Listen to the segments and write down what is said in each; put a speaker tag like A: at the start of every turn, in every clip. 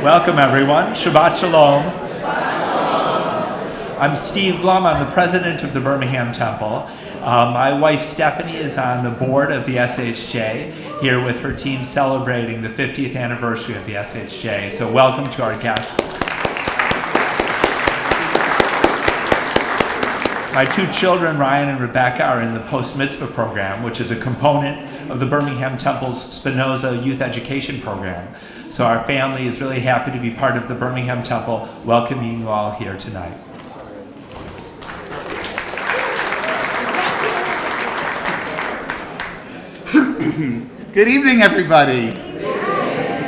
A: Welcome, everyone. Shabbat Shalom. I'm Steve Blum. I'm the president of the Birmingham Temple. My wife Stephanie is on the board of the SHJ, here with her team celebrating the 50th anniversary of the SHJ. So welcome to our guests. My two children, Ryan and Rebecca, are in the post-mitzvah program, which is a component of the Birmingham Temple's Spinoza Youth Education Program. So our family is really happy to be part of the Birmingham Temple, welcoming you all here tonight.
B: Good evening, everybody.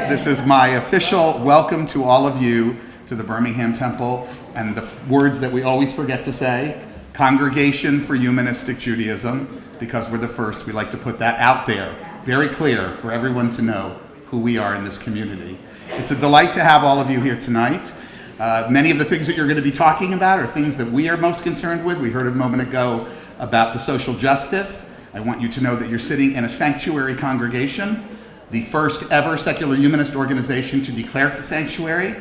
B: This is my official welcome to all of you to the Birmingham Temple, and the words that we always forget to say, Congregation for Humanistic Judaism, because we're the first. We like to put that out there, very clear for everyone to know who we are in this community. It's a delight to have all of you here tonight. Many of the things that you're going to be talking about are things that we are most concerned with. We heard a moment ago about the social justice. I want you to know that you're sitting in a sanctuary congregation, the first ever secular humanist organization to declare sanctuary.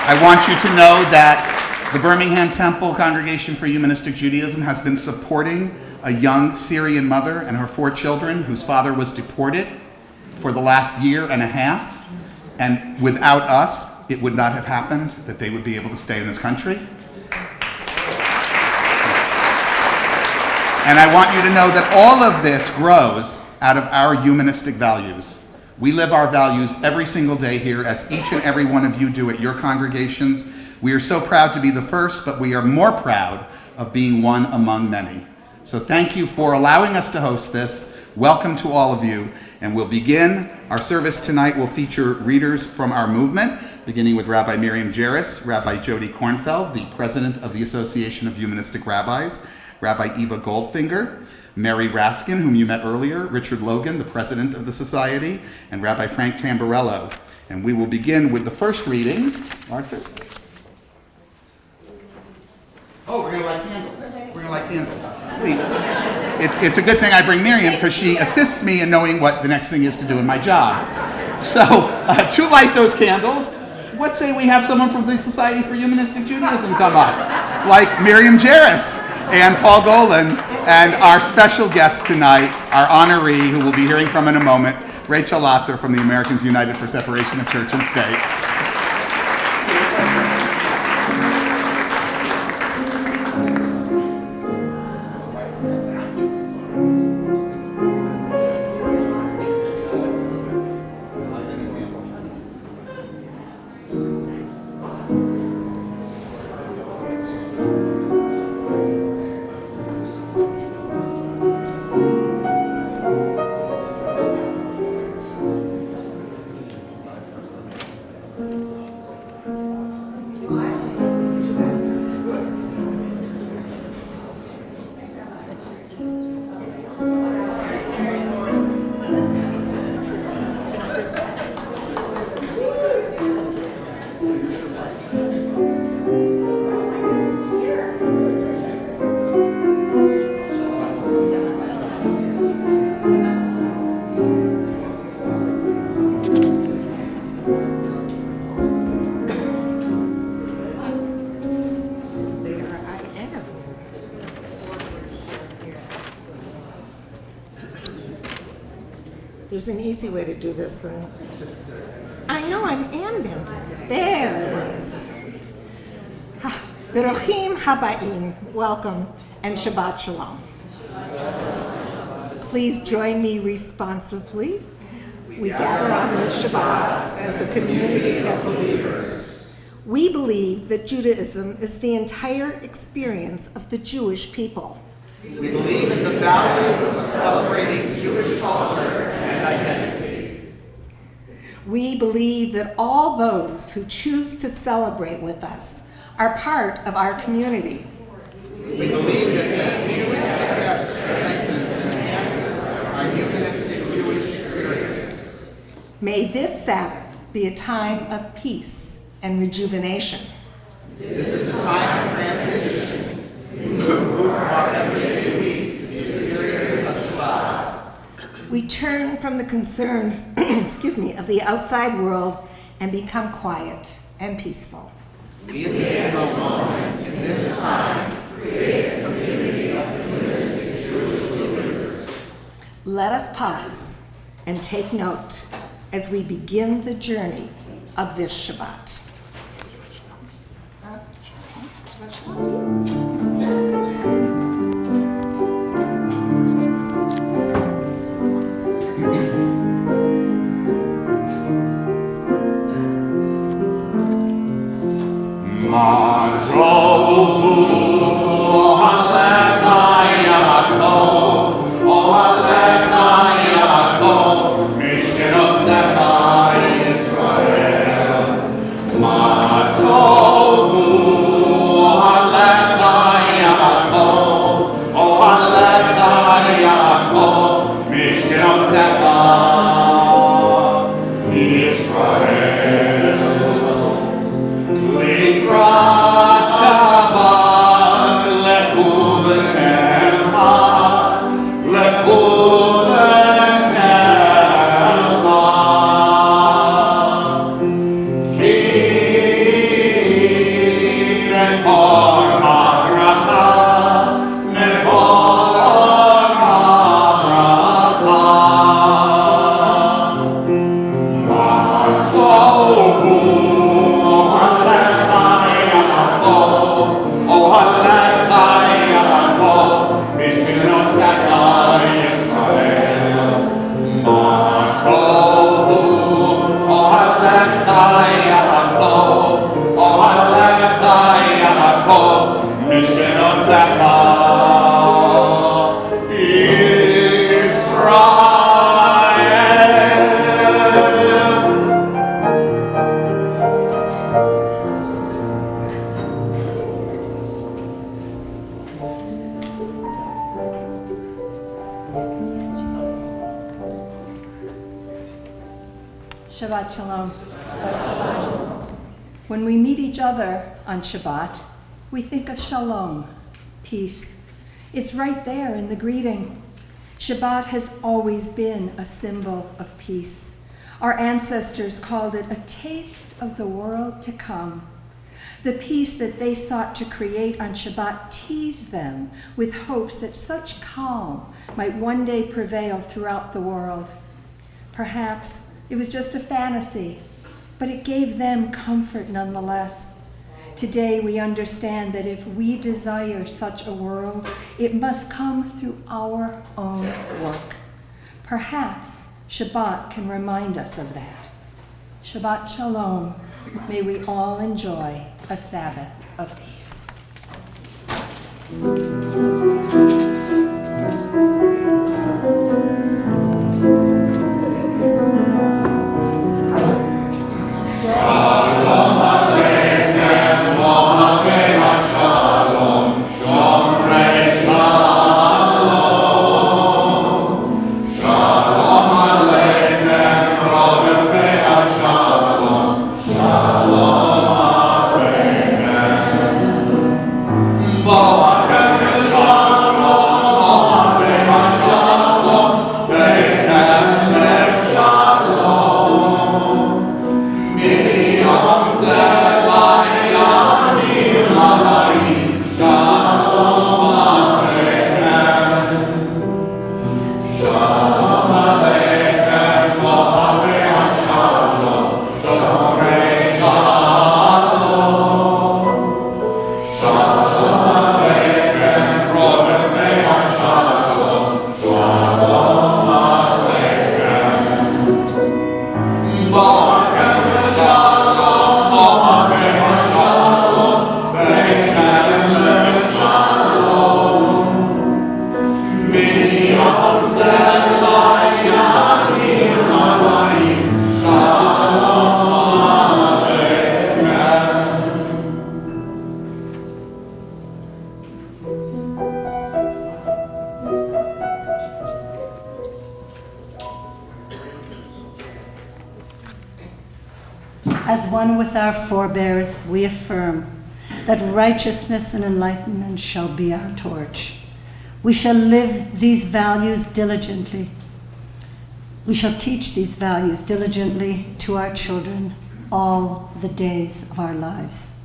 B: I want you to know that the Birmingham Temple Congregation for Humanistic Judaism has been supporting a young Syrian mother and her 4 children whose father was deported for the last year and a half. And without us, it would not have happened that they would be able to stay in this country. And I want you to know that all of this grows out of our humanistic values. We live our values every single day here, as each and every one of you do at your congregations. We are so proud to be the first, but we are more proud of being one among many. So thank you for allowing us to host this. Welcome to all of you. And we'll begin. Our service tonight will feature readers from our movement, beginning with Rabbi Miriam Jairus, Rabbi Jody Kornfeld, the president of the Association of Humanistic Rabbis, Rabbi Eva Goldfinger, Mary Raskin, whom you met earlier, Richard Logan, the president of the society, and Rabbi Frank Tamburello. And we will begin with the first reading. Arthur? Oh, we're going to light candles. We're going to light candles. See, it's a good thing I bring Miriam, because she assists me in knowing what the next thing is to do in my job. So, to light those candles, what say we have someone from the Society for Humanistic Judaism come up, like Miriam Jairus and Paul Golan, and our special guest tonight, our honoree, who we'll be hearing from in a moment, Rachel Lasser from the Americans United for Separation of Church and State.
C: There's an easy way to do this one. I know, I'm bending it. There it is. Beruchim habaim, welcome, and Shabbat Shalom. Please join me responsively. We gather on this Shabbat as a community of believers. We believe that Judaism is the entire experience of the Jewish people.
B: We believe in the value of celebrating Jewish culture and identity.
C: We believe that all those who choose to celebrate with us are part of our community.
B: We believe that being Jewish together strengthens and enhances our humanistic Jewish experience.
C: May this Sabbath be a time of peace and rejuvenation.
B: This is a time of transition. We move from our everyday week to the experience of Shabbat.
C: We turn from the concerns, excuse me, of the outside world and become quiet and peaceful.
B: We in this moment, in this time, create a community of humanistic Jewish believers.
C: Let us pause and take note as we begin the journey of this Shabbat.
D: Shabbat Shalom. When we meet each other on Shabbat, we think of Shalom, peace. It's right there in the greeting. Shabbat has always been a symbol of peace. Our ancestors called it a taste of the world to come. The peace that they sought to create on Shabbat teased them with hopes that such calm might one day prevail throughout the world. Perhaps it was just a fantasy, but it gave them comfort nonetheless. Today we understand that if we desire such a world, it must come through our own work. Perhaps Shabbat can remind us of that. Shabbat Shalom. May we all enjoy a Sabbath of peace.
E: As one with our forebears, we affirm that righteousness and enlightenment shall be our torch. We shall live these values diligently. We shall teach these values diligently to our children all the days of our lives.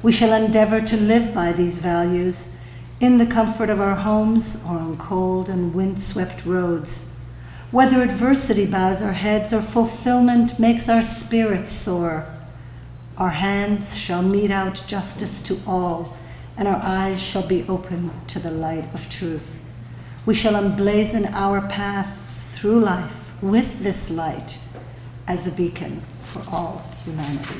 E: We shall endeavor to live by these values in the comfort of our homes or on cold and windswept roads. Whether adversity bows our heads or fulfillment makes our spirits soar, our hands shall mete out justice to all, and our eyes shall be open to the light of truth. We shall emblazon our paths through life with this light as a beacon for all humanity.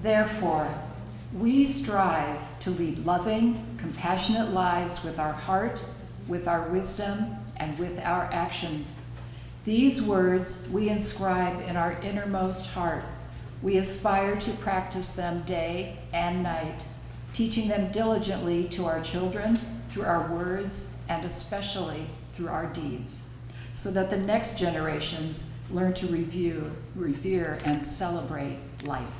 D: Therefore, we strive to lead loving, compassionate lives with our heart, with our wisdom, and with our actions. These words we inscribe in our innermost heart. We aspire to practice them day and night, teaching them diligently to our children through our words and especially through our deeds, so that the next generations learn to revere, and celebrate life.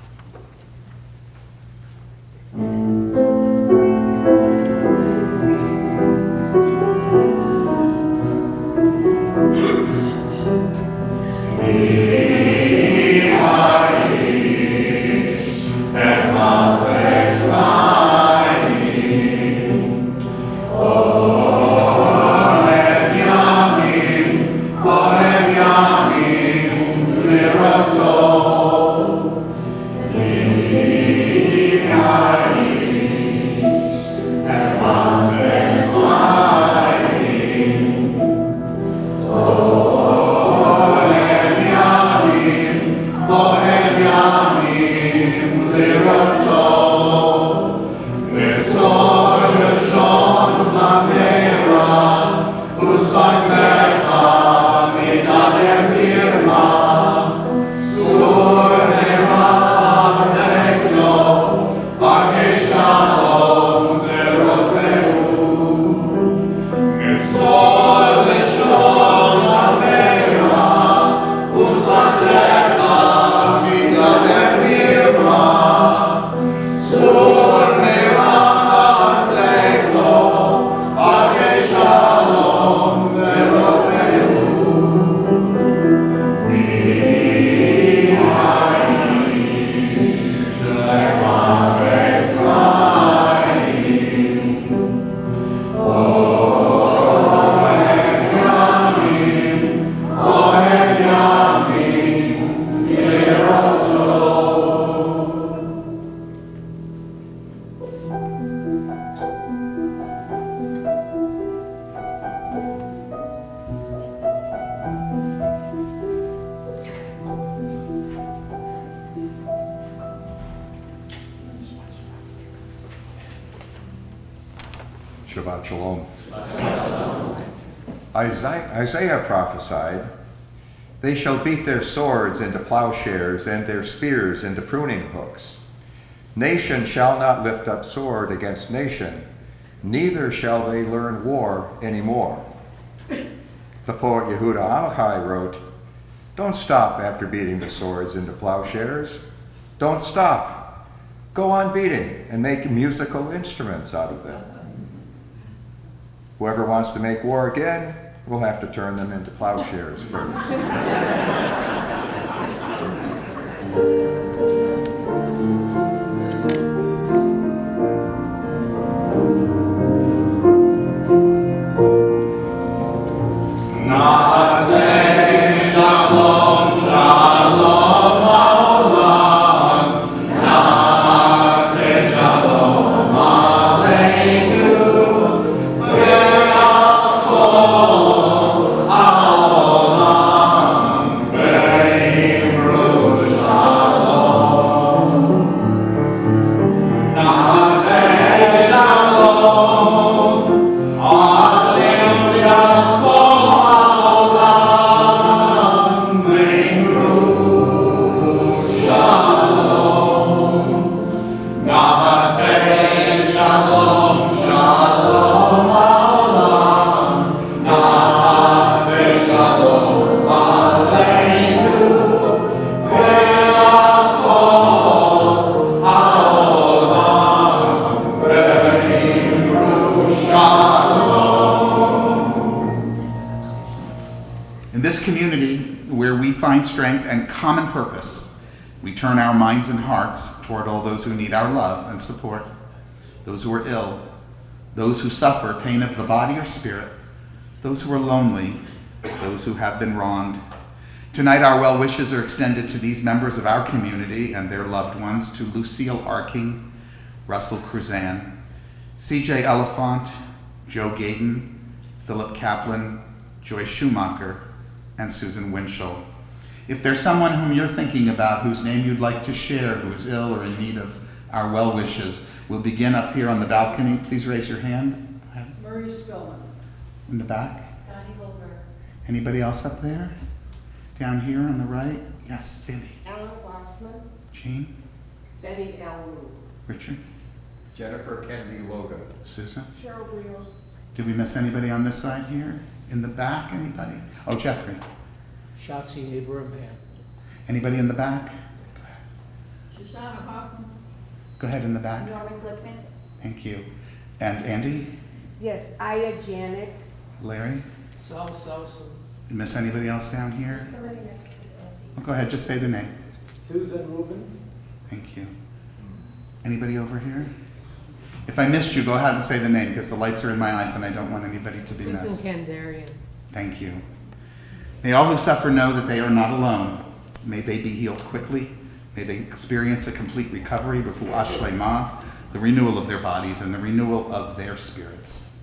F: Shabbat Shalom. Isaiah prophesied, "They shall beat their swords into plowshares and their spears into pruning hooks. Nation shall not lift up sword against nation, neither shall they learn war anymore. The poet Yehuda Amichai wrote, "Don't stop after beating the swords into plowshares. Don't stop. Go on beating and make musical instruments out of them. Whoever wants to make war again will have to turn them into plowshares first."
B: Strength and common purpose, we turn our minds and hearts toward all those who need our love and support, those who are ill, those who suffer pain of the body or spirit, those who are lonely, those who have been wronged. Tonight our well wishes are extended to these members of our community and their loved ones, to Lucille Arking, Russell Cruzan, CJ Elephant, Joe Gaydon, Philip Kaplan, Joy Schumacher, and Susan Winchell. If there's someone whom you're thinking about, whose name you'd like to share, who is ill or in need of our well wishes, we'll begin up here on the balcony. Please raise your hand.
G: Murray Spillman.
B: In the back.
G: Donnie Wilbur.
B: Anybody else up there? Down here on the right? Yes, Sandy.
G: Alan Glassman.
B: Jean.
G: Betty Alou.
B: Richard.
F: Jennifer Kennedy Logan.
B: Susan.
G: Cheryl Briel.
B: Did we miss anybody on this side here? In the back, anybody? Oh, Jeffrey.
H: Shotzi Abraham.
B: Anybody in the back?
G: Shoshana Hoffman.
B: Go ahead in the back.
G: Norman Glickman.
B: Thank you. And Andy?
G: Yes, Aya Janik.
B: Larry?
H: Sal Salson.
B: Did we miss anybody else down here?
G: Somebody next to
B: Well, go ahead, just say the name.
H: Susan Rubin.
B: Thank you. Anybody over here? If I missed you, go ahead and say the name, because the lights are in my eyes and I don't want anybody to be missed.
G: Susan Kandarian.
B: Thank you. May all who suffer know that they are not alone. May they be healed quickly. May they experience a complete recovery, refuah shlema, the renewal of their bodies and the renewal of their spirits.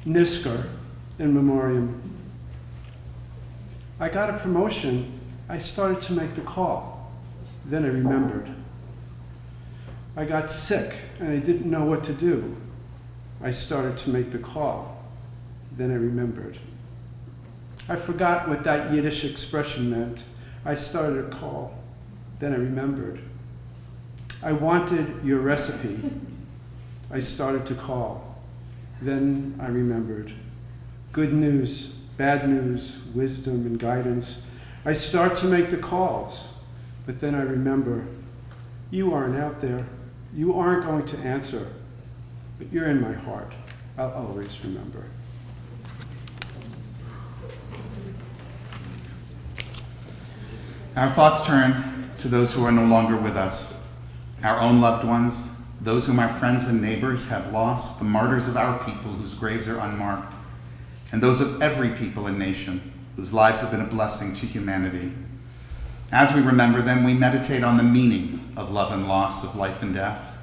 I: Nisker in memoriam. I got a promotion. I started to make the call. Then I remembered. I got sick and I didn't know what to do. I started to make the call. Then I remembered. I forgot what that Yiddish expression meant. I started a call. Then I remembered. I wanted your recipe. I started to call. Then I remembered. Good news, bad news, wisdom and guidance. I start to make the calls, but then I remember, you aren't out there. You aren't going to answer, but you're in my heart. I'll always remember.
B: Our thoughts turn to those who are no longer with us, our own loved ones, those whom our friends and neighbors have lost, the martyrs of our people whose graves are unmarked, and those of every people and nation whose lives have been a blessing to humanity. As we remember them, we meditate on the meaning of love and loss, of life and death.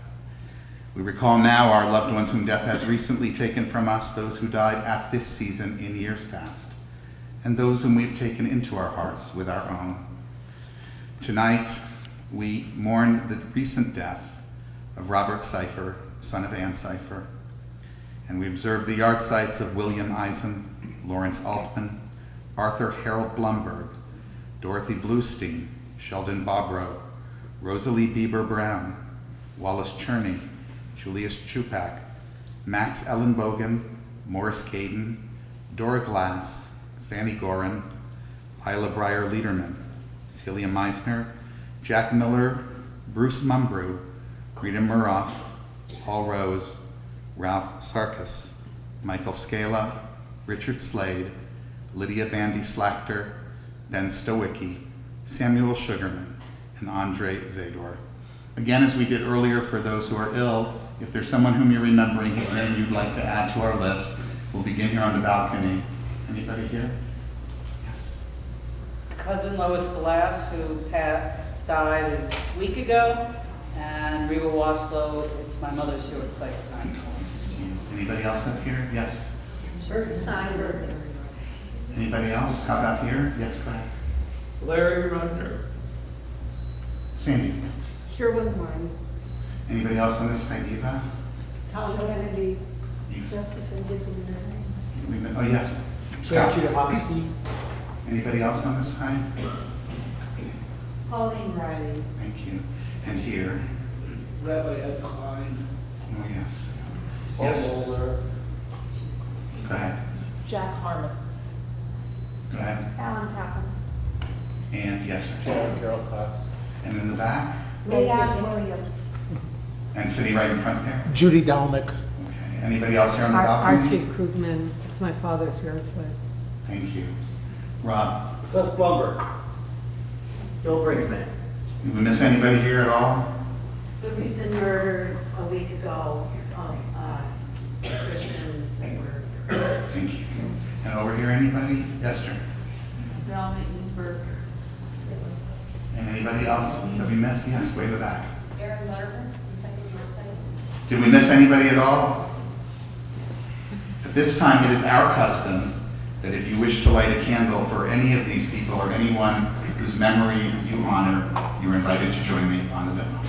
B: We recall now our loved ones whom death has recently taken from us, those who died at this season in years past, and those whom we've taken into our hearts with our own. Tonight, we mourn the recent death of Robert Cipher, son of Ann Cipher, and we observe the yard sites of William Eisen, Lawrence Altman, Arthur Harold Blumberg, Dorothy Bluestein, Sheldon Bobrow, Rosalie Bieber Brown, Wallace Cherney, Julius Chupak, Max Ellenbogen, Morris Caden, Dora Glass, Fanny Gorin, Lila Breyer Liederman, Celia Meisner, Jack Miller, Bruce Mumbrew, Rita Muroff, Paul Rose, Ralph Sarkis, Michael Scala, Richard Slade, Lydia Bandy Slachter, Ben Stowicki, Samuel Sugarman, and Andre Zador. Again, as we did earlier for those who are ill, if there's someone whom you're remembering whose name you'd like to add to our list, we'll begin here on the balcony. Anybody here? Yes.
J: Cousin Lois Glass, who died a week ago, and Reba Waslow, it's my mother's short site tonight.
B: Condolences to you. Anybody else up here? Yes.
G: Bert Simon.
B: Anybody else? How about here? Yes, go ahead.
H: Larry Rudner.
B: Sandy.
G: Sherwin Martin.
B: Anybody else on this side? Eva?
G: Tom Kennedy.
B: Eva.
G: Josephine Gibson.
B: Oh, yes.
H: Sarah
B: Scott.
H: Chudahomsky.
B: Anybody else on this side?
G: Pauline Riley.
B: Thank you. And here?
H: Rabbi Ed Klein.
B: Oh, yes.
H: Paul
B: Yes.
H: Bowler.
B: Go ahead.
G: Jack Harmon.
B: Go ahead.
G: Alan Tappan.
B: And yes, sir.
H: John Carroll Cox.
B: And in the back?
G: Leon Williams.
B: And sitting right in front there?
H: Judy Dalnick.
B: Okay. Anybody else here on the balcony?
K: Archie Krugman, it's my father's yard site.
B: Thank you. Rob,
H: Seth Blumberg. Bill Brinkman.
B: did we miss anybody here at all?
L: The recent murders a week ago of Christians that were
B: Thank you. And over here, anybody? Esther? And anybody else that we missed? Yes, way in the back.
L: Aaron Letterman, the second yard site.
B: Did we miss anybody at all? At this time, it is our custom that if you wish to light a candle for any of these people or anyone whose memory you honor, you are invited to join me on the demo.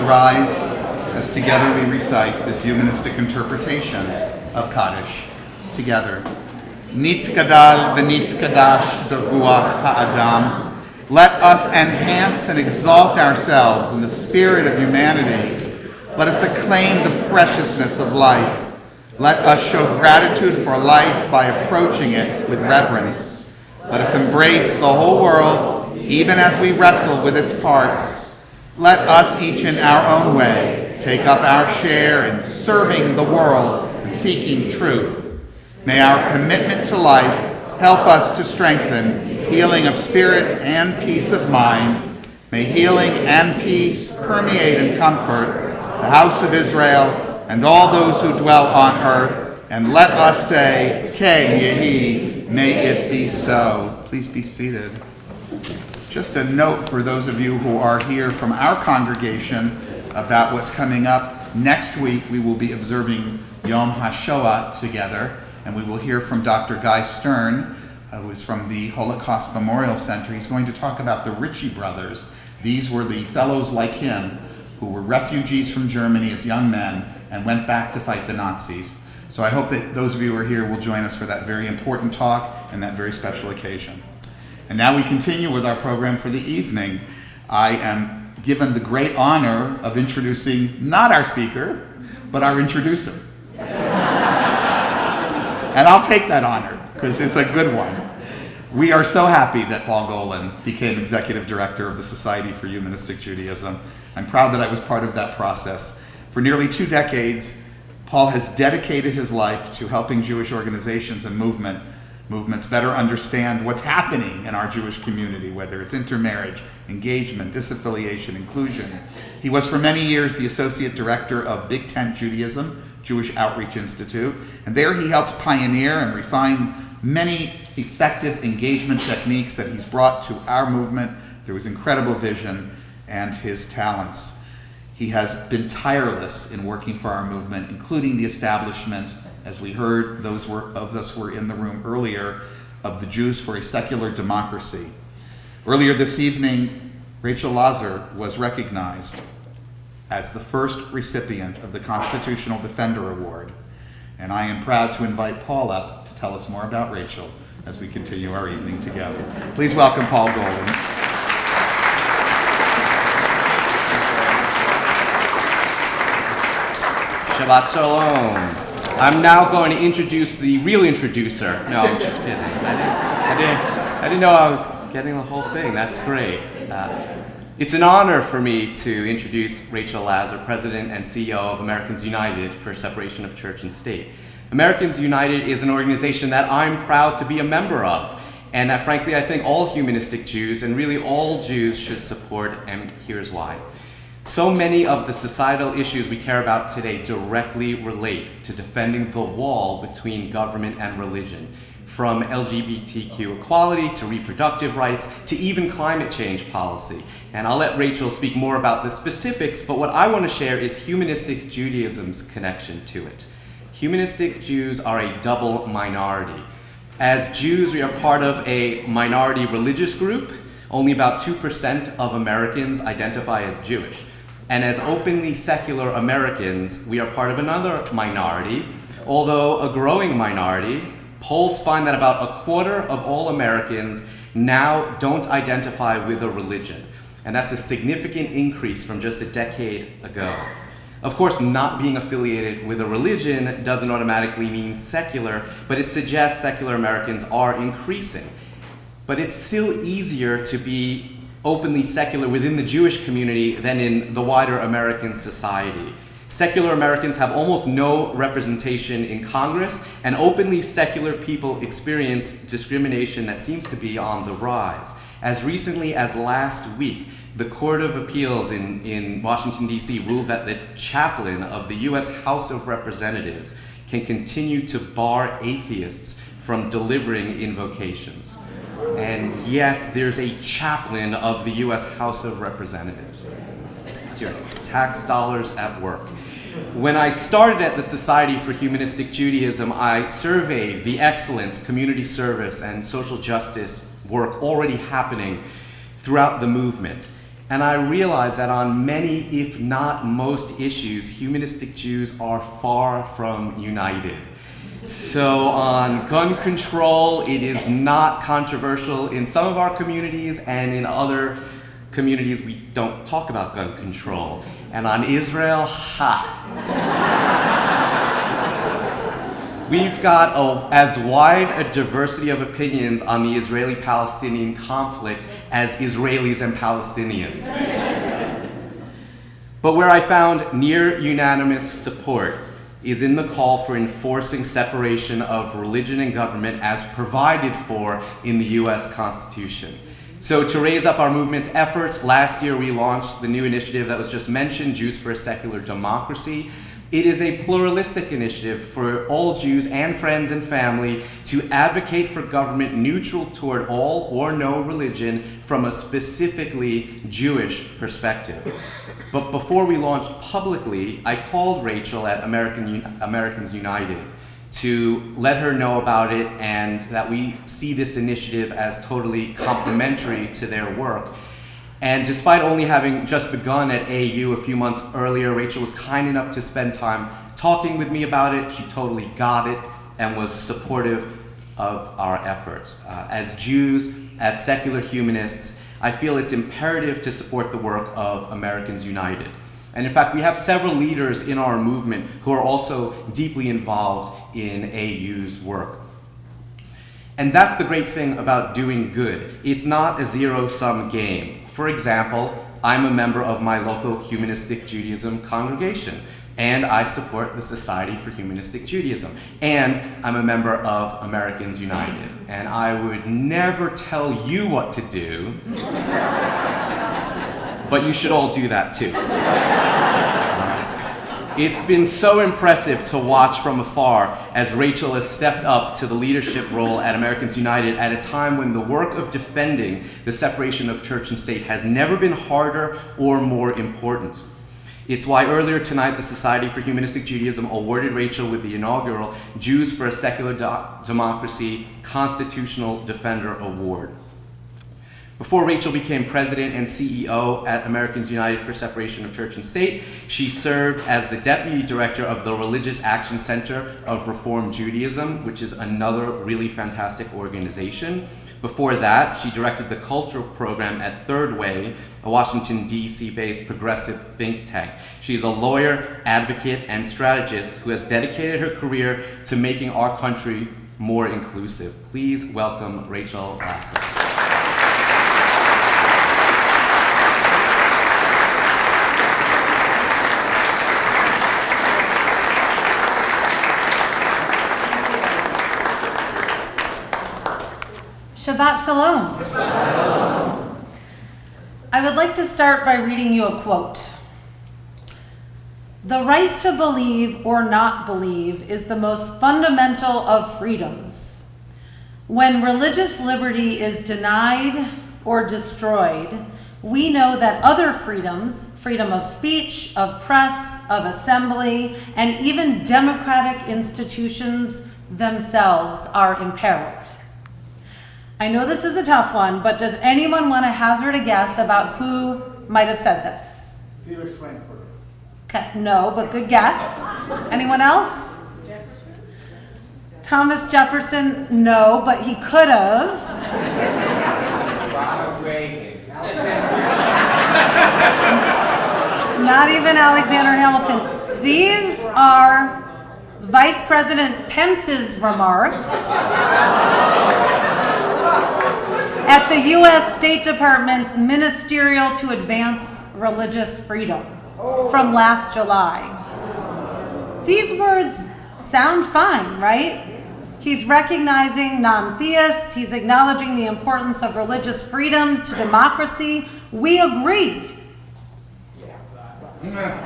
B: rise as together we recite this humanistic interpretation of Kaddish. Together. Nit gadal v'nit kadash b'ruach ha'adam. Let us enhance and exalt ourselves in the spirit of humanity. Let us acclaim the preciousness of life. Let us show gratitude for life by approaching it with reverence. Let us embrace the whole world, even as we wrestle with its parts. Let us each in our own way take up our share in serving the world and seeking truth. May our commitment to life help us to strengthen healing of spirit and peace of mind. May healing and peace permeate and comfort the house of Israel and all those who dwell on earth. And let us say, Ken Yehi, may it be so. Please be seated. Just a note for those of you who are here from our congregation about what's coming up. Next week we will be observing Yom HaShoah together, and we will hear from Dr. Guy Stern, who is from the Holocaust Memorial Center. He's going to talk about the Ritchie brothers. These were the fellows like him who were refugees from Germany as young men and went back to fight the Nazis. So I hope that those of you who are here will join us for that very important talk and that very special occasion. And now we continue with our program for the evening. I am given the great honor of introducing not our speaker, but our introducer. And I'll take that honor, because it's a good one. We are so happy that Paul Golan became executive director of the Society for Humanistic Judaism. I'm proud that I was part of that process. For nearly 2 decades, Paul has dedicated his life to helping Jewish organizations and movements better understand what's happening in our Jewish community, whether it's intermarriage, engagement, disaffiliation, inclusion. He was for many years the associate director of Big Tent Judaism, Jewish Outreach Institute, and there he helped pioneer and refine many effective engagement techniques that he's brought to our movement through his incredible vision and his talents. He has been tireless in working for our movement, including the establishment, as we heard, those of us were in the room earlier, of the Jews for a Secular Democracy. Earlier this evening, Rachel Lazar was recognized as the first recipient of the Constitutional Defender Award. And I am proud to invite Paul up to tell us more about Rachel as we continue our evening together. Please welcome Paul Golan.
M: Shabbat Shalom. I'm now going to introduce the real introducer. No, I'm just kidding. I didn't know I was getting the whole thing. That's great. It's an honor for me to introduce Rachel Lazar, President and CEO of Americans United for Separation of Church and State. Americans United is an organization that I'm proud to be a member of, and that frankly I think all humanistic Jews and really all Jews should support, and here's why. So many of the societal issues we care about today directly relate to defending the wall between government and religion, from LGBTQ equality to reproductive rights to even climate change policy. And I'll let Rachel speak more about the specifics, but what I want to share is humanistic Judaism's connection to it. Humanistic Jews are a double minority. As Jews, we are part of a minority religious group. Only about 2% of Americans identify as Jewish. And as openly secular Americans, we are part of another minority, although a growing minority. Polls find that about a quarter of all Americans now don't identify with a religion. And that's a significant increase from just a decade ago. Of course, not being affiliated with a religion doesn't automatically mean secular, but it suggests secular Americans are increasing. But it's still easier to be openly secular within the Jewish community than in the wider American society. Secular Americans have almost no representation in Congress, and openly secular people experience discrimination that seems to be on the rise. As recently as last week, the Court of Appeals in Washington, D.C. ruled that the chaplain of the U.S. House of Representatives can continue to bar atheists from delivering invocations. And yes, there's a chaplain of the U.S. House of Representatives. It's your tax dollars at work. When I started at the Society for Humanistic Judaism, I surveyed the excellent community service and social justice work already happening throughout the movement. And I realize that on many, if not most issues, humanistic Jews are far from united. So on gun control, it is not controversial in some of our communities, and in other communities we don't talk about gun control. And on Israel, we've got as wide a diversity of opinions on the Israeli-Palestinian conflict as Israelis and Palestinians. But where I found near unanimous support is in the call for enforcing separation of religion and government as provided for in the US Constitution. So to raise up our movement's efforts, last year we launched the new initiative that was just mentioned, Jews for a Secular Democracy. It is a pluralistic initiative for all Jews and friends and family to advocate for government neutral toward all or no religion from a specifically Jewish perspective. But before we launched publicly, I called Rachel at Americans United to let her know about it and that we see this initiative as totally complementary to their work. And despite only having just begun at AU a few months earlier, Rachel was kind enough to spend time talking with me about it. She totally got it and was supportive of our efforts. As Jews, as secular humanists, I feel it's imperative to support the work of Americans United. And in fact, we have several leaders in our movement who are also deeply involved in AU's work. And that's the great thing about doing good. It's not a zero-sum game. For example, I'm a member of my local Humanistic Judaism congregation, and I support the Society for Humanistic Judaism, and I'm a member of Americans United. And I would never tell you what to do, but you should all do that too. It's been so impressive to watch from afar as Rachel has stepped up to the leadership role at Americans United at a time when the work of defending the separation of church and state has never been harder or more important. It's why earlier tonight the Society for Humanistic Judaism awarded Rachel with the inaugural Jews for a Secular Democracy Constitutional Defender Award. Before Rachel became president and CEO at Americans United for Separation of Church and State, she served as the deputy director of the Religious Action Center of Reform Judaism, which is another really fantastic organization. Before that, she directed the cultural program at Third Way, a Washington, D.C.-based progressive think tank. She's a lawyer, advocate, and strategist who has dedicated her career to making our country more inclusive. Please welcome Rachel Lasser.
N: Shabbat Shalom. I would like to start by reading you a quote. "The right to believe or not believe is the most fundamental of freedoms. When religious liberty is denied or destroyed, we know that other freedoms, freedom of speech, of press, of assembly, and even democratic institutions themselves are imperiled." I know this is a tough one, but does anyone want to hazard a guess about who might have said this?
H: Felix Frankfurter.
N: Okay, no, but good guess. Anyone else? Thomas Jefferson, no, but he could have.
H: Ronald Reagan.
N: Not even Alexander Hamilton. These are Vice President Pence's remarks at the U.S. State Department's Ministerial to Advance Religious Freedom from last July. These words sound fine, right? He's recognizing non-theists, he's acknowledging the importance of religious freedom to democracy. We agree.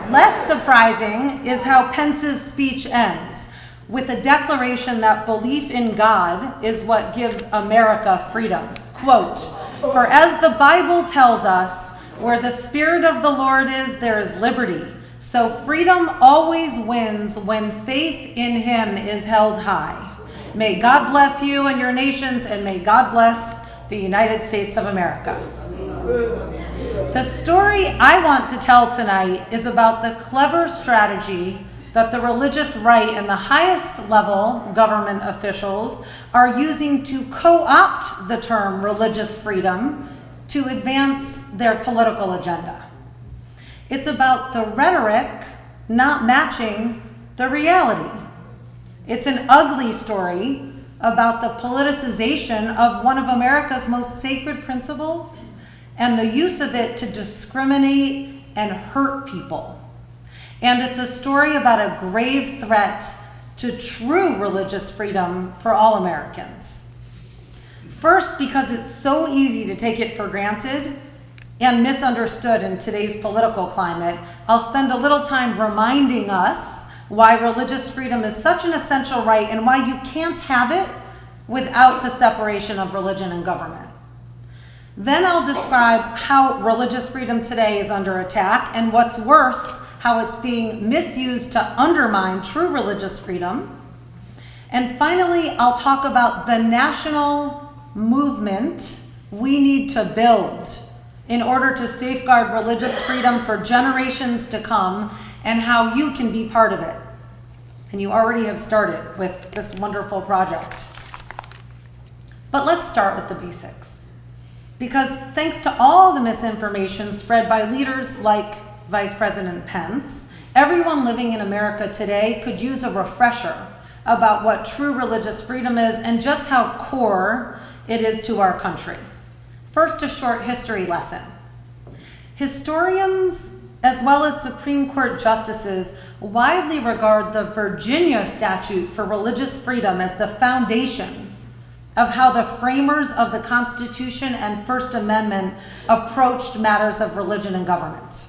N: Less surprising is how Pence's speech ends, with a declaration that belief in God is what gives America freedom. Quote, "For as the Bible tells us, where the Spirit of the Lord is, there is liberty. So freedom always wins when faith in Him is held high. May God bless you and your nations, and may God bless the United States of America." The story I want to tell tonight is about the clever strategy that the religious right and the highest level government officials are using to co-opt the term religious freedom to advance their political agenda. It's about the rhetoric not matching the reality. It's an ugly story about the politicization of one of America's most sacred principles and the use of it to discriminate and hurt people. And it's a story about a grave threat to true religious freedom for all Americans. First, because it's so easy to take it for granted and misunderstood in today's political climate, I'll spend a little time reminding us why religious freedom is such an essential right and why you can't have it without the separation of religion and government. Then I'll describe how religious freedom today is under attack, and what's worse, how it's being misused to undermine true religious freedom. And finally, I'll talk about the national movement we need to build in order to safeguard religious freedom for generations to come, and how you can be part of it. And you already have started with this wonderful project. But let's start with the basics. Because thanks to all the misinformation spread by leaders like Vice President Pence, everyone living in America today could use a refresher about what true religious freedom is and just how core it is to our country. First, a short history lesson. Historians, as well as Supreme Court justices, widely regard the Virginia Statute for Religious Freedom as the foundation of how the framers of the Constitution and First Amendment approached matters of religion and government.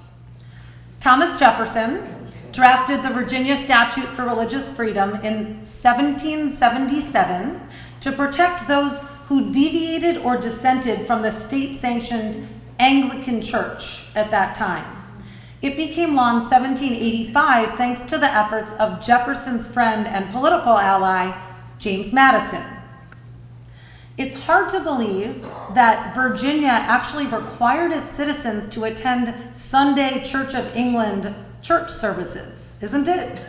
N: Thomas Jefferson drafted the Virginia Statute for Religious Freedom in 1777 to protect those who deviated or dissented from the state-sanctioned Anglican Church at that time. It became law in 1785 thanks to the efforts of Jefferson's friend and political ally, James Madison. It's hard to believe that Virginia actually required its citizens to attend Sunday Church of England church services, isn't it?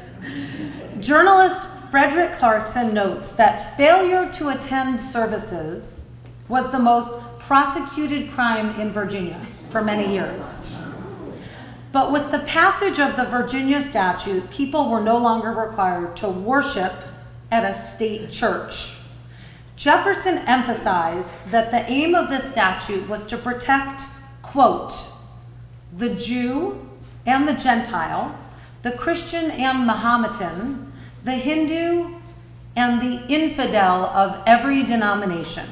N: Journalist Frederick Clarkson notes that failure to attend services was the most prosecuted crime in Virginia for many years. But with the passage of the Virginia statute, people were no longer required to worship at a state church. Jefferson emphasized that the aim of this statute was to protect, quote, the Jew and the Gentile, the Christian and Mahometan, the Hindu and the infidel of every denomination.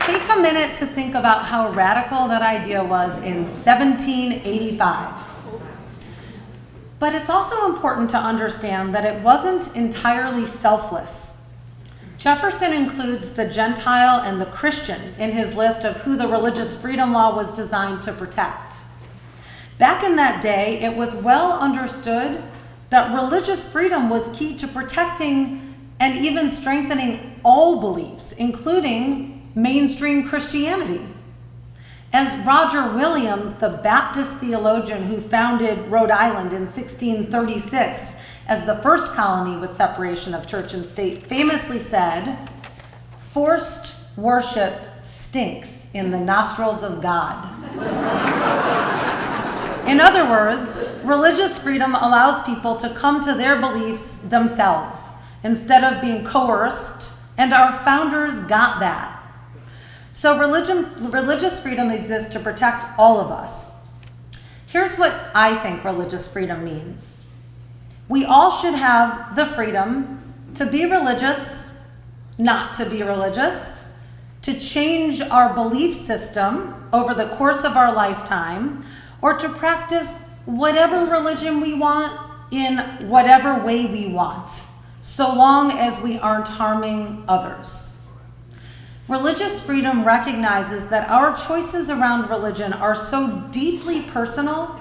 N: Take a minute to think about how radical that idea was in 1785. But it's also important to understand that it wasn't entirely selfless. Jefferson includes the Gentile and the Christian in his list of who the religious freedom law was designed to protect. Back in that day, it was well understood that religious freedom was key to protecting and even strengthening all beliefs, including mainstream Christianity. As Roger Williams, the Baptist theologian who founded Rhode Island in 1636 as the first colony with separation of church and state, famously said, "Forced worship stinks in the nostrils of God." In other words, religious freedom allows people to come to their beliefs themselves instead of being coerced, and our founders got that. So religious freedom exists to protect all of us. Here's what I think religious freedom means. We all should have the freedom to be religious, not to be religious, to change our belief system over the course of our lifetime, or to practice whatever religion we want in whatever way we want, so long as we aren't harming others. Religious freedom recognizes that our choices around religion are so deeply personal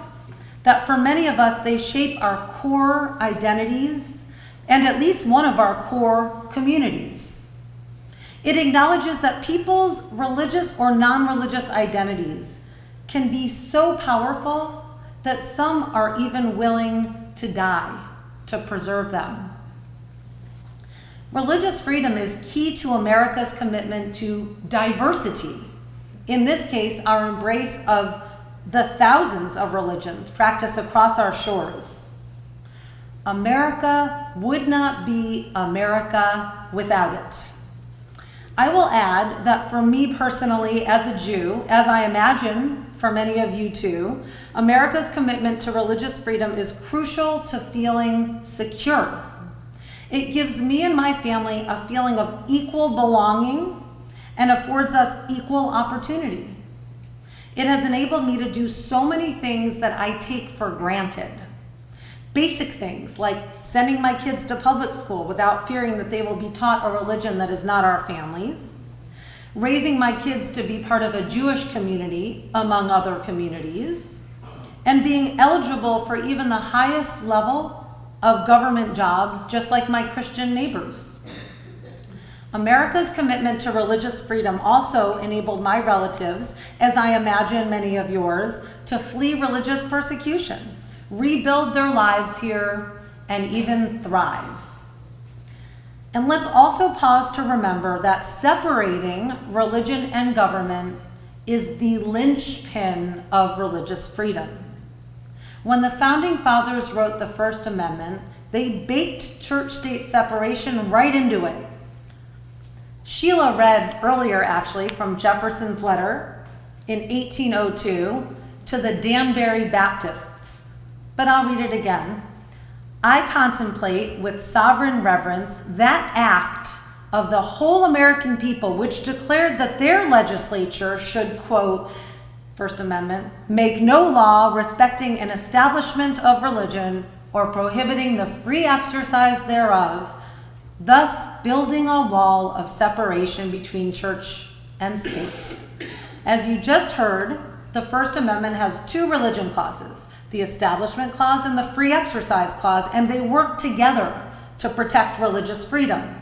N: that for many of us they shape our core identities and at least one of our core communities. It acknowledges that people's religious or non-religious identities can be so powerful that some are even willing to die to preserve them. Religious freedom is key to America's commitment to diversity. In this case, our embrace of the thousands of religions practiced across our shores. America would not be America without it. I will add that for me personally as a Jew, as I imagine for many of you too, America's commitment to religious freedom is crucial to feeling secure. It gives me and my family a feeling of equal belonging and affords us equal opportunity. It has enabled me to do so many things that I take for granted. Basic things like sending my kids to public school without fearing that they will be taught a religion that is not our family's, raising my kids to be part of a Jewish community, among other communities, and being eligible for even the highest level of government jobs, just like my Christian neighbors. America's commitment to religious freedom also enabled my relatives, as I imagine many of yours, to flee religious persecution, rebuild their lives here, and even thrive. And let's also pause to remember that separating religion and government is the linchpin of religious freedom. When the Founding Fathers wrote the First Amendment, they baked church-state separation right into it. Sheila read earlier, actually, from Jefferson's letter in 1802 to the Danbury Baptists, but I'll read it again. I contemplate with sovereign reverence that act of the whole American people which declared that their legislature should, quote, First Amendment, make no law respecting an establishment of religion or prohibiting the free exercise thereof, thus building a wall of separation between church and state. As you just heard, the First Amendment has two religion clauses, the Establishment Clause and the Free Exercise Clause, and they work together to protect religious freedom.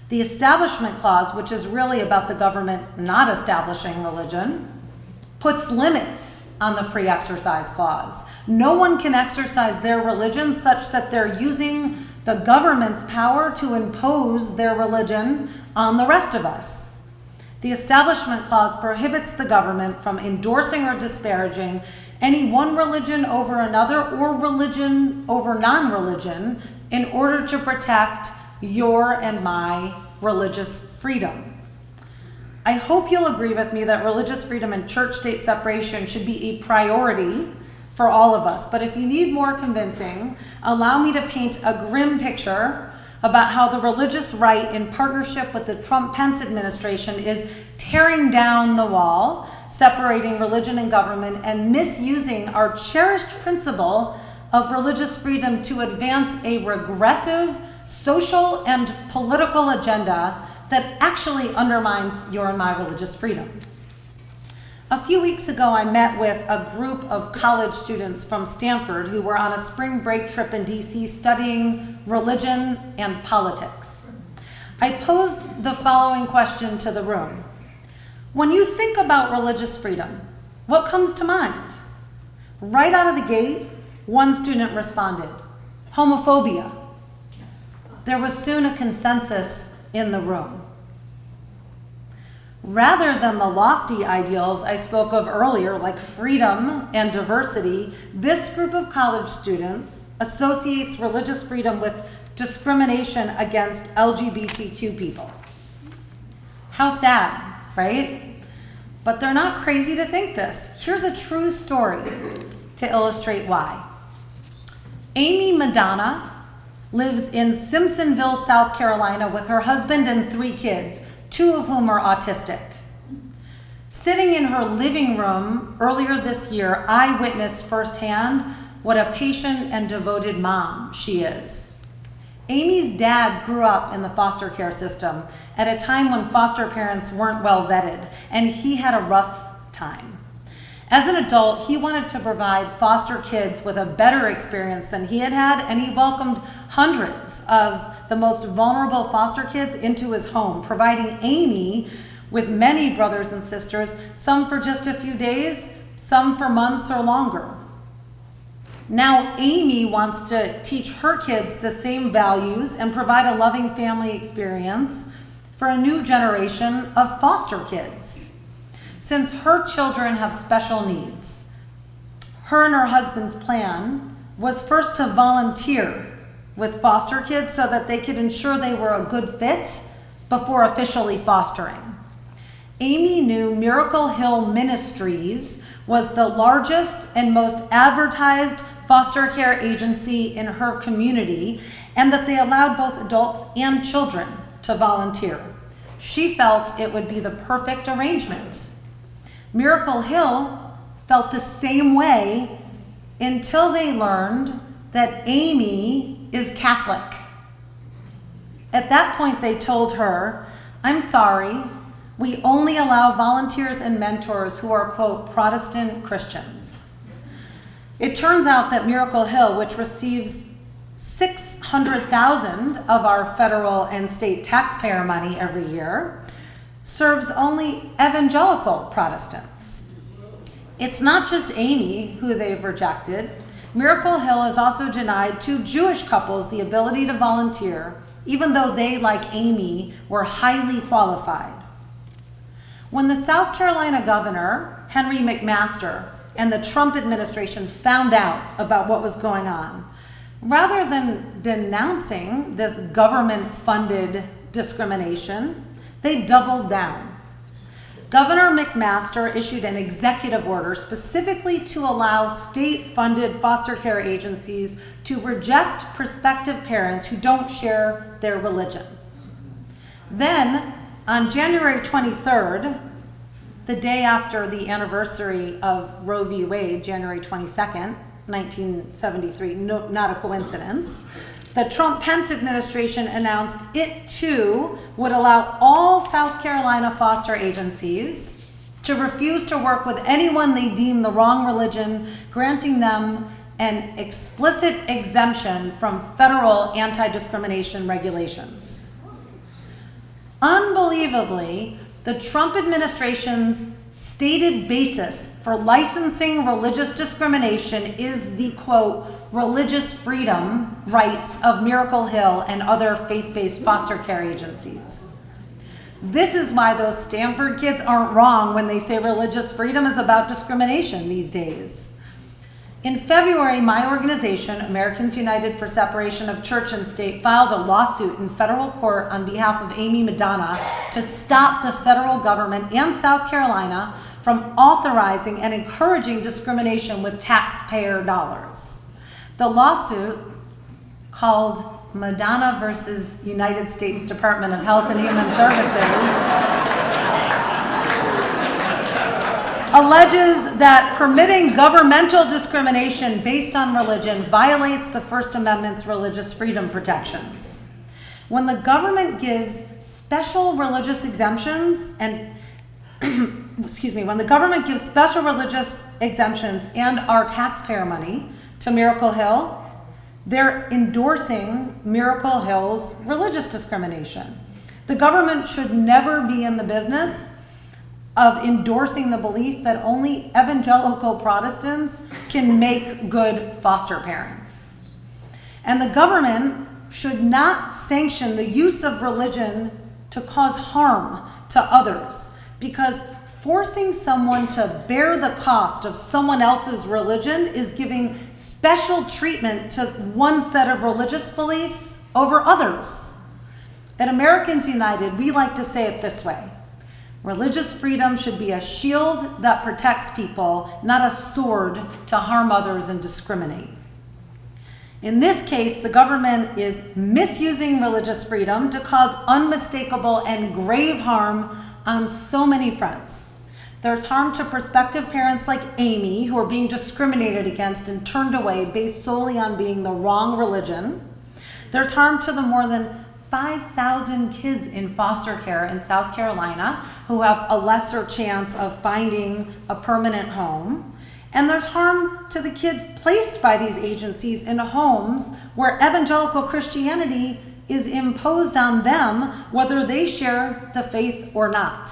N: The Establishment Clause, which is really about the government not establishing religion, puts limits on the Free Exercise Clause. No one can exercise their religion such that they're using the government's power to impose their religion on the rest of us. The Establishment Clause prohibits the government from endorsing or disparaging any one religion over another or religion over non-religion in order to protect your and my religious freedom. I hope you'll agree with me that religious freedom and church-state separation should be a priority for all of us. But if you need more convincing, allow me to paint a grim picture about how the religious right, in partnership with the Trump-Pence administration, is tearing down the wall, separating religion and government, and misusing our cherished principle of religious freedom to advance a regressive social and political agenda that actually undermines your and my religious freedom. A few weeks ago, I met with a group of college students from Stanford who were on a spring break trip in DC studying religion and politics. I posed the following question to the room. When you think about religious freedom, what comes to mind? Right out of the gate, one student responded, homophobia. There was soon a consensus in the room. Rather than the lofty ideals I spoke of earlier, like freedom and diversity, this group of college students associates religious freedom with discrimination against LGBTQ people. How sad, right? But they're not crazy to think this. Here's a true story to illustrate why. Amy Madonna lives in Simpsonville, South Carolina with her husband and 3 kids, 2 of whom are autistic. Sitting in her living room earlier this year, I witnessed firsthand what a patient and devoted mom she is. Amy's dad grew up in the foster care system at a time when foster parents weren't well vetted, and he had a rough time. As an adult, he wanted to provide foster kids with a better experience than he had had, and he welcomed hundreds of the most vulnerable foster kids into his home, providing Amy with many brothers and sisters, some for just a few days, some for months or longer. Now Amy wants to teach her kids the same values and provide a loving family experience for a new generation of foster kids. Since her children have special needs, her and her husband's plan was first to volunteer with foster kids so that they could ensure they were a good fit before officially fostering. Amy knew Miracle Hill Ministries was the largest and most advertised foster care agency in her community, and that they allowed both adults and children to volunteer. She felt it would be the perfect arrangement. Miracle Hill felt the same way until they learned that Amy is Catholic. At that point, they told her, "I'm sorry, we only allow volunteers and mentors who are, quote, Protestant Christians." It turns out that Miracle Hill, which receives $600,000 of our federal and state taxpayer money every year, serves only evangelical Protestants. It's not just Amy who they've rejected. Miracle Hill has also denied 2 Jewish couples the ability to volunteer, even though they, like Amy, were highly qualified. When the South Carolina governor, Henry McMaster, and the Trump administration found out about what was going on, rather than denouncing this government-funded discrimination, they doubled down. Governor McMaster issued an executive order specifically to allow state-funded foster care agencies to reject prospective parents who don't share their religion. Then, on January 23rd, the day after the anniversary of Roe v. Wade, January 22nd, 1973, not a coincidence, the Trump-Pence administration announced it too would allow all South Carolina foster agencies to refuse to work with anyone they deem the wrong religion, granting them an explicit exemption from federal anti-discrimination regulations. Unbelievably, the Trump administration's stated basis for licensing religious discrimination is the, quote, religious freedom rights of Miracle Hill and other faith-based foster care agencies. This is why those Stanford kids aren't wrong when they say religious freedom is about discrimination these days. In February, my organization, Americans United for Separation of Church and State, filed a lawsuit in federal court on behalf of Amy Madonna to stop the federal government and South Carolina from authorizing and encouraging discrimination with taxpayer dollars. The lawsuit, called Madonna versus United States Department of Health and Human Services, alleges that permitting governmental discrimination based on religion violates the First Amendment's religious freedom protections. When the government gives special religious exemptions and when the government gives special religious exemptions and our taxpayer money to Miracle Hill, they're endorsing Miracle Hill's religious discrimination. The government should never be in the business of endorsing the belief that only evangelical Protestants can make good foster parents. And the government should not sanction the use of religion to cause harm to others, because forcing someone to bear the cost of someone else's religion is giving special treatment to one set of religious beliefs over others. At Americans United, we like to say it this way: religious freedom should be a shield that protects people, not a sword to harm others and discriminate. In this case, the government is misusing religious freedom to cause unmistakable and grave harm on so many fronts. There's harm to prospective parents like Amy, who are being discriminated against and turned away based solely on being the wrong religion. There's harm to the more than 5,000 kids in foster care in South Carolina who have a lesser chance of finding a permanent home. And there's harm to the kids placed by these agencies in homes where evangelical Christianity is imposed on them, whether they share the faith or not.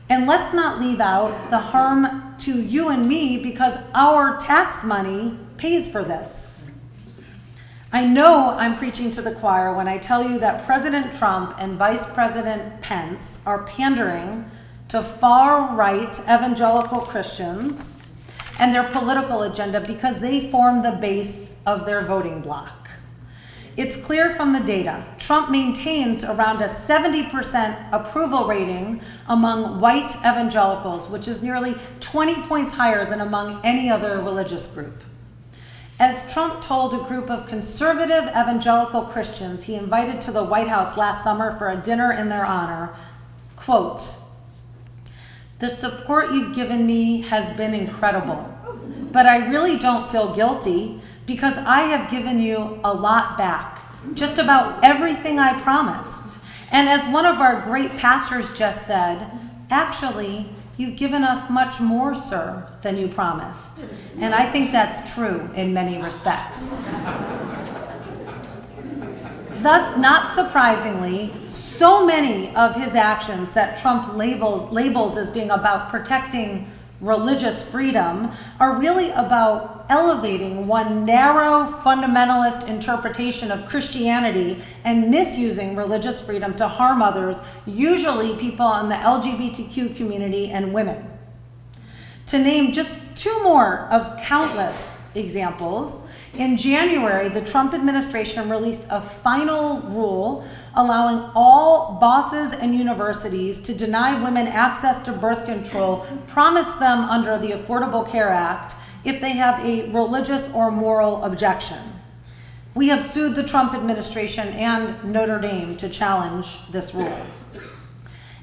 N: And let's not leave out the harm to you and me because our tax money pays for this. I know I'm preaching to the choir when I tell you that President Trump and Vice President Pence are pandering to far-right evangelical Christians and their political agenda because they form the base of their voting bloc. It's clear from the data, Trump maintains around a 70% approval rating among white evangelicals, which is nearly 20 points higher than among any other religious group. As Trump told a group of conservative evangelical Christians he invited to the White House last summer for a dinner in their honor, quote, "The support you've given me has been incredible, but I really don't feel guilty because I have given you a lot back, just about everything I promised. And as one of our great pastors just said, actually, you've given us much more, sir, than you promised." And I think that's true in many respects. Thus, not surprisingly, so many of his actions that Trump labels as being about protecting religious freedom are really about elevating one narrow fundamentalist interpretation of Christianity and misusing religious freedom to harm others, usually people in the LGBTQ community and women. To name just two more of countless examples, in January, the Trump administration released a final rule allowing all bosses and universities to deny women access to birth control promised them under the Affordable Care Act if they have a religious or moral objection. We have sued the Trump administration and Notre Dame to challenge this rule.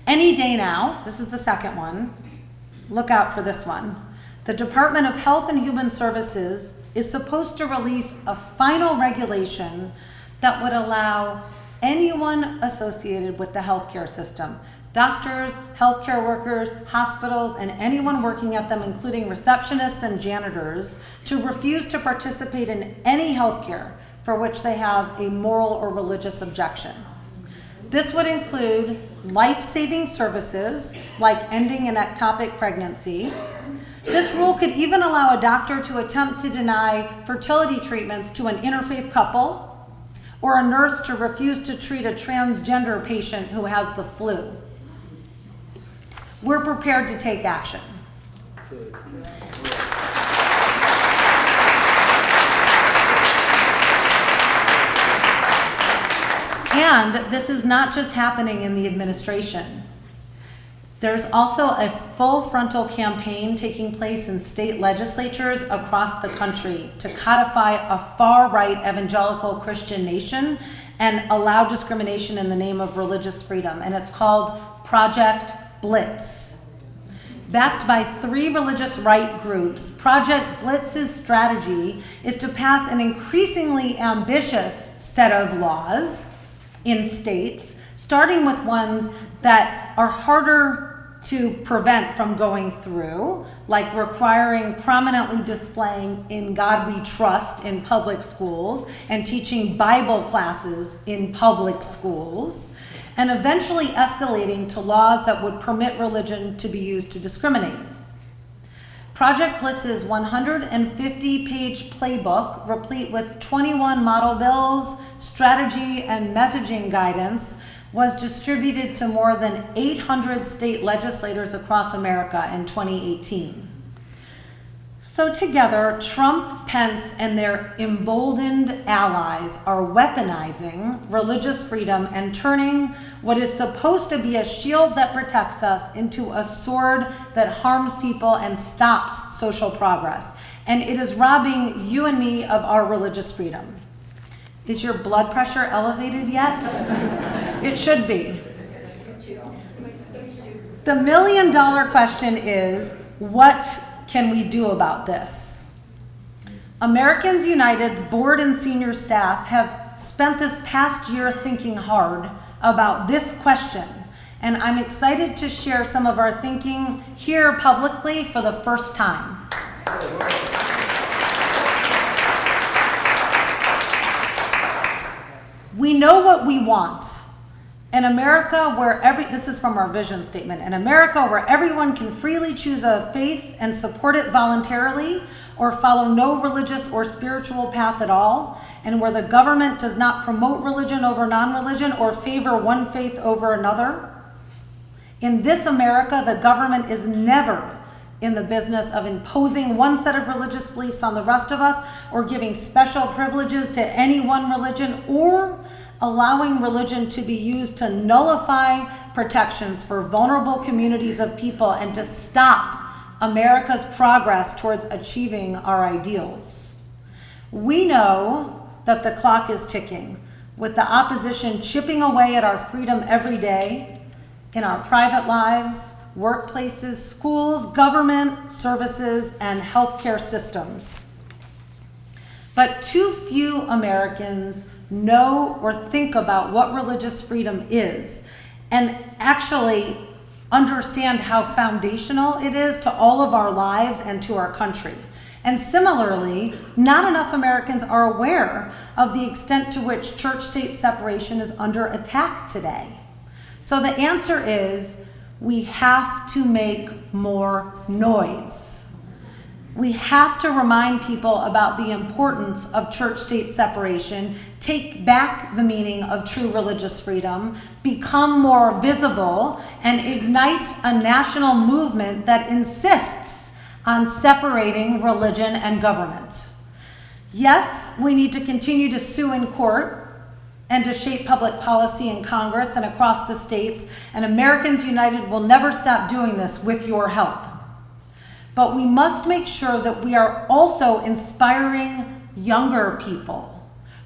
N: Any day now, this is the second one, look out for this one. The Department of Health and Human Services is supposed to release a final regulation that would allow anyone associated with the healthcare system, doctors, healthcare workers, hospitals, and anyone working at them, including receptionists and janitors, to refuse to participate in any healthcare for which they have a moral or religious objection. This would include life-saving services like ending an ectopic pregnancy. This rule could even allow a doctor to attempt to deny fertility treatments to an interfaith couple, or a nurse to refuse to treat a transgender patient who has the flu. We're prepared to take action. And this is not just happening in the administration. There's also a full frontal campaign taking place in state legislatures across the country to codify a far-right evangelical Christian nation and allow discrimination in the name of religious freedom. And it's called Project Blitz. Backed by 3 religious right groups, Project Blitz's strategy is to pass an increasingly ambitious set of laws in states, starting with ones that are harder to prevent from going through, like requiring prominently displaying "In God We Trust" in public schools and teaching Bible classes in public schools, and eventually escalating to laws that would permit religion to be used to discriminate. Project Blitz's 150-page playbook, replete with 21 model bills, strategy, and messaging guidance, was distributed to more than 800 state legislators across America in 2018. So together, Trump, Pence, and their emboldened allies are weaponizing religious freedom and turning what is supposed to be a shield that protects us into a sword that harms people and stops social progress. And it is robbing you and me of our religious freedom. Is your blood pressure elevated yet? It should be. The million-dollar question is, what can we do about this? Americans United's board and senior staff have spent this past year thinking hard about this question, and I'm excited to share some of our thinking here publicly for the first time. We know what we want. An America where this is from our vision statement, an America where everyone can freely choose a faith and support it voluntarily, or follow no religious or spiritual path at all, and where the government does not promote religion over non-religion or favor one faith over another. In this America, the government is never in the business of imposing one set of religious beliefs on the rest of us, or giving special privileges to any one religion, or allowing religion to be used to nullify protections for vulnerable communities of people and to stop America's progress towards achieving our ideals. We know that the clock is ticking, with the opposition chipping away at our freedom every day in our private lives, workplaces, schools, government services, and healthcare systems. But too few Americans know or think about what religious freedom is, and actually understand how foundational it is to all of our lives and to our country. And similarly, not enough Americans are aware of the extent to which church-state separation is under attack today. So the answer is, we have to make more noise. We have to remind people about the importance of church-state separation, take back the meaning of true religious freedom, become more visible, and ignite a national movement that insists on separating religion and government. Yes, we need to continue to sue in court and to shape public policy in Congress and across the states, and Americans United will never stop doing this with your help. But we must make sure that we are also inspiring younger people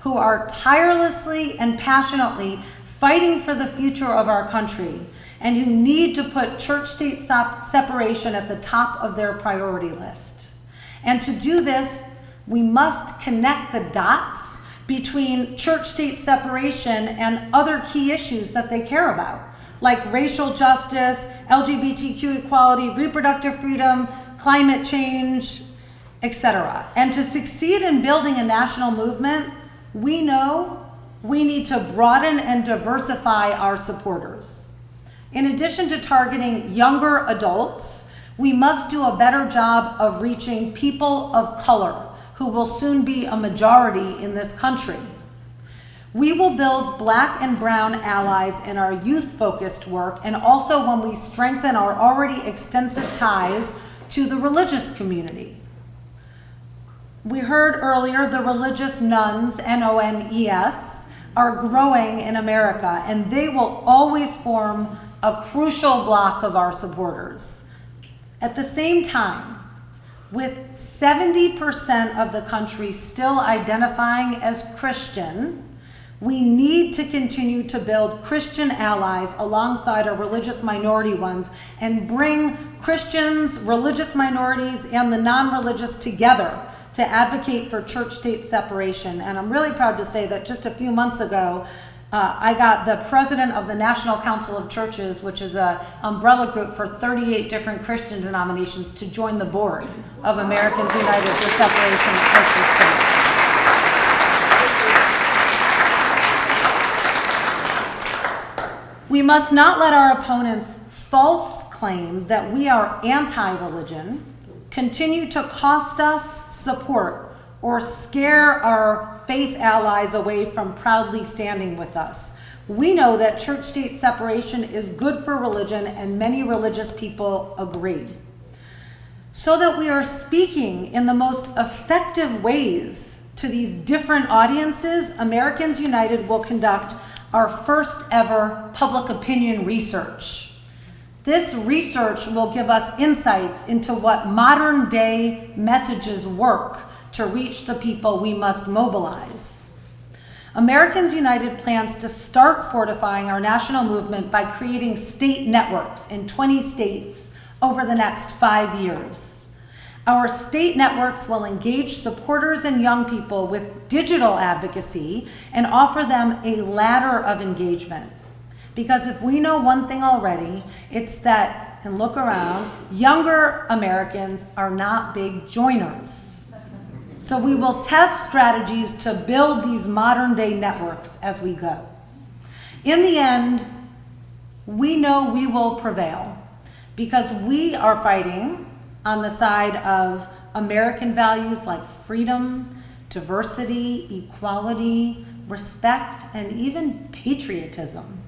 N: who are tirelessly and passionately fighting for the future of our country and who need to put church-state separation at the top of their priority list. And to do this, we must connect the dots between church-state separation and other key issues that they care about, like racial justice, LGBTQ equality, reproductive freedom, climate change, etc. And to succeed in building a national movement, we know we need to broaden and diversify our supporters. In addition to targeting younger adults, we must do a better job of reaching people of color, who will soon be a majority in this country. We will build Black and brown allies in our youth-focused work, and also when we strengthen our already extensive ties to the religious community. We heard earlier the religious nuns, N-O-N-E-S, are growing in America, and they will always form a crucial block of our supporters. At the same time, with 70% of the country still identifying as Christian, we need to continue to build Christian allies alongside our religious minority ones and bring Christians, religious minorities, and the non-religious together to advocate for church-state separation. And I'm really proud to say that just a few months ago, I got the president of the National Council of Churches, which is an umbrella group for 38 different Christian denominations, to join the board of Americans United for Separation of Church and State. We must not let our opponents' false claim that we are anti-religion continue to cost us support or scare our faith allies away from proudly standing with us. We know that church-state separation is good for religion, and many religious people agree. So that we are speaking in the most effective ways to these different audiences, Americans United will conduct our first ever public opinion research. This research will give us insights into what modern day messages work to reach the people we must mobilize. Americans United plans to start fortifying our national movement by creating state networks in 20 states over the next 5 years. Our state networks will engage supporters and young people with digital advocacy and offer them a ladder of engagement. Because if we know one thing already, it's that, and look around, younger Americans are not big joiners. So we will test strategies to build these modern day networks as we go. In the end, we know we will prevail because we are fighting on the side of American values like freedom, diversity, equality, respect, and even patriotism.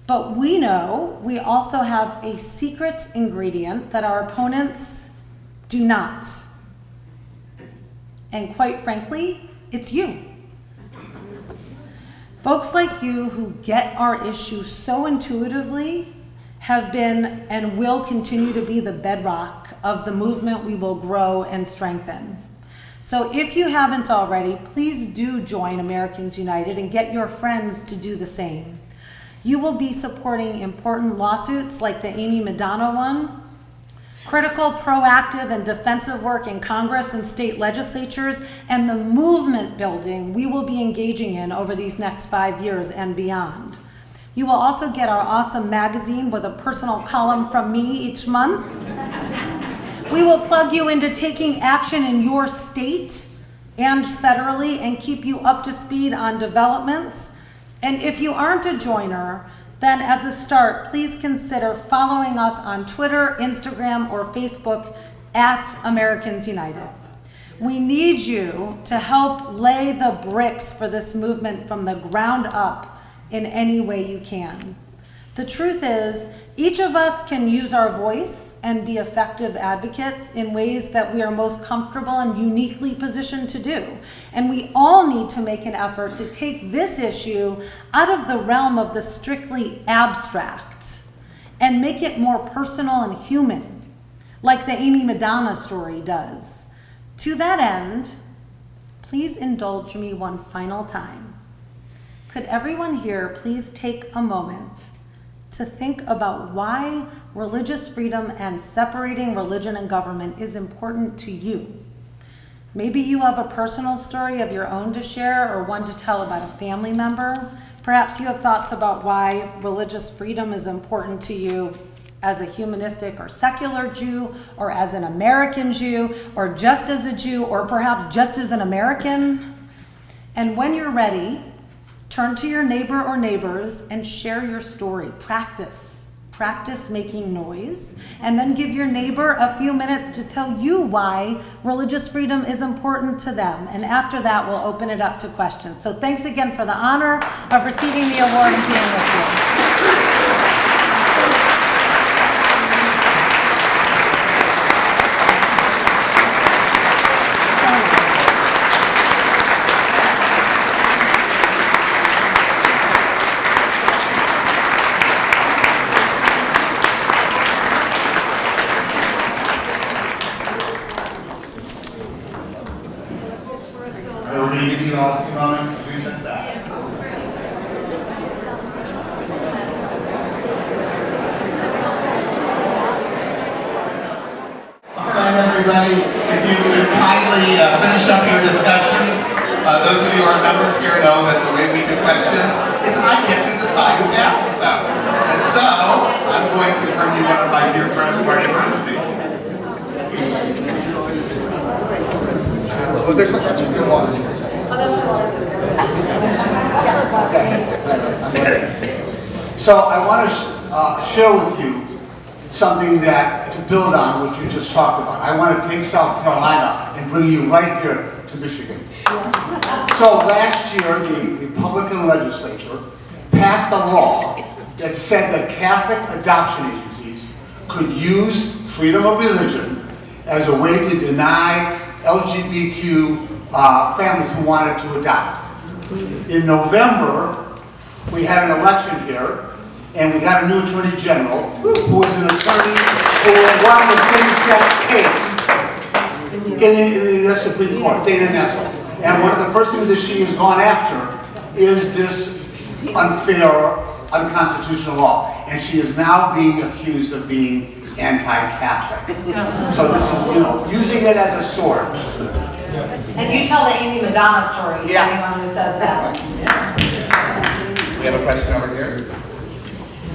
N: But we know we also have a secret ingredient that our opponents do not. And quite frankly, it's you. Folks like you who get our issues so intuitively have been and will continue to be the bedrock of the movement we will grow and strengthen. So if you haven't already, please do join Americans United and get your friends to do the same. You will be supporting important lawsuits like the Amy Madonna one, critical, proactive, and defensive work in Congress and state legislatures, and the movement building we will be engaging in over these next 5 years and beyond. You will also get our awesome magazine with a personal column from me each month. We will plug you into taking action in your state and federally and keep you up to speed on developments. And if you aren't a joiner, then as a start, please consider following us on Twitter, Instagram, or Facebook at Americans United. We need you to help lay the bricks for this movement from the ground up in any way you can. The truth is, each of us can use our voice and be effective advocates in ways that we are most comfortable and uniquely positioned to do. And we all need to make an effort to take this issue out of the realm of the strictly abstract and make it more personal and human, like the Amy Madonna story does. To that end, please indulge me one final time. Could everyone here please take a moment to think about why religious freedom and separating religion and government is important to you? Maybe you have a personal story of your own to share or one to tell about a family member. Perhaps you have thoughts about why religious freedom is important to you as a humanistic or secular Jew, or as an American Jew, or just as a Jew, or perhaps just as an American. And when you're ready, turn to your neighbor or neighbors and share your story. Practice making noise, and then give your neighbor a few minutes to tell you why religious freedom is important to them. And after that, we'll open it up to questions. So thanks again for the honor of receiving the award and being with you.
B: We're going to give you all a few moments to do just that. All right, everybody, if you could kindly finish up your discussions. Those of you who are members here know that the way we do questions is I get to decide who asks them. And so, I'm going to bring you one of my dear friends, Marty Bernstein. Well, that's what you want.
O: So I want to share with you something that to build on what you just talked about. I want to take South Carolina and bring you right here to Michigan. So last year, the Republican legislature passed a law that said that Catholic adoption agencies could use freedom of religion as a way to deny LGBTQ families who wanted to adopt. In November, we had an election here, and we got a new Attorney General, who was an attorney who won the same-sex case in the U.S. Supreme Court, Dana Nessel. And one of the first things that she has gone after is this unfair, unconstitutional law. And she is now being accused of being anti-Catholic. So this is, using it as a sword.
N: And you tell the Amy Madonna story,
O: Yeah.
N: anyone who says that.
B: We have a question over here.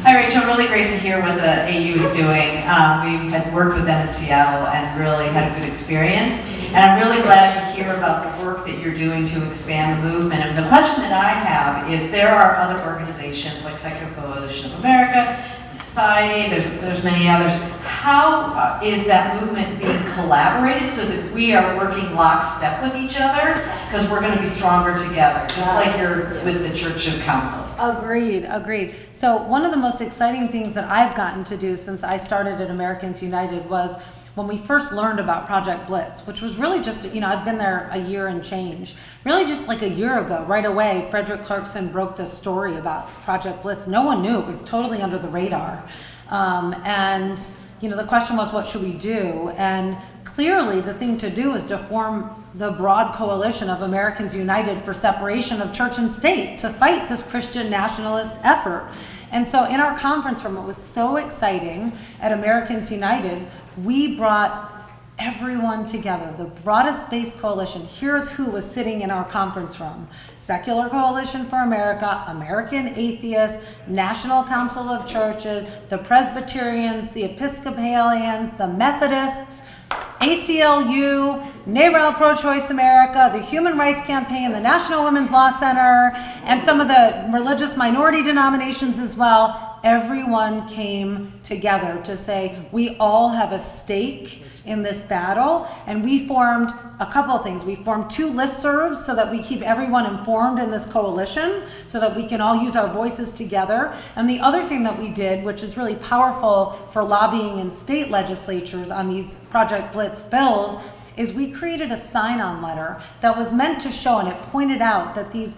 P: Hi Rachel, really great to hear what the AU is doing. We had worked with them in Seattle and really had a good experience. And I'm really glad to hear about the work that you're doing to expand the movement. And the question that I have is, there are other organizations like Secular Coalition of America, Society, there's many others. How is that movement being collaborated so that we are working lockstep with each other? Because we're going to be stronger together, just like you're with the Church of Council.
N: Agreed. So one of the most exciting things that I've gotten to do since I started at Americans United was when we first learned about Project Blitz, which was really just, I've been there a year and change. Really just like a year ago, right away, Frederick Clarkson broke this story about Project Blitz. No one knew, it was totally under the radar. And the question was, what should we do? And clearly the thing to do is to form the broad coalition of Americans United for separation of church and state to fight this Christian nationalist effort. And so in our conference room, it was so exciting at Americans United, we brought everyone together, the broadest based coalition. Here's who was sitting in our conference room: Secular Coalition for America, American Atheists, National Council of Churches, the Presbyterians, the Episcopalians, the Methodists, ACLU, NARAL Pro-Choice America, the Human Rights Campaign, the National Women's Law Center, and some of the religious minority denominations as well. Everyone came together to say, we all have a stake in this battle, and we formed a couple of things. We formed 2 listservs so that we keep everyone informed in this coalition, so that we can all use our voices together. And the other thing that we did, which is really powerful for lobbying in state legislatures on these Project Blitz bills, is we created a sign-on letter that was meant to show, and it pointed out that these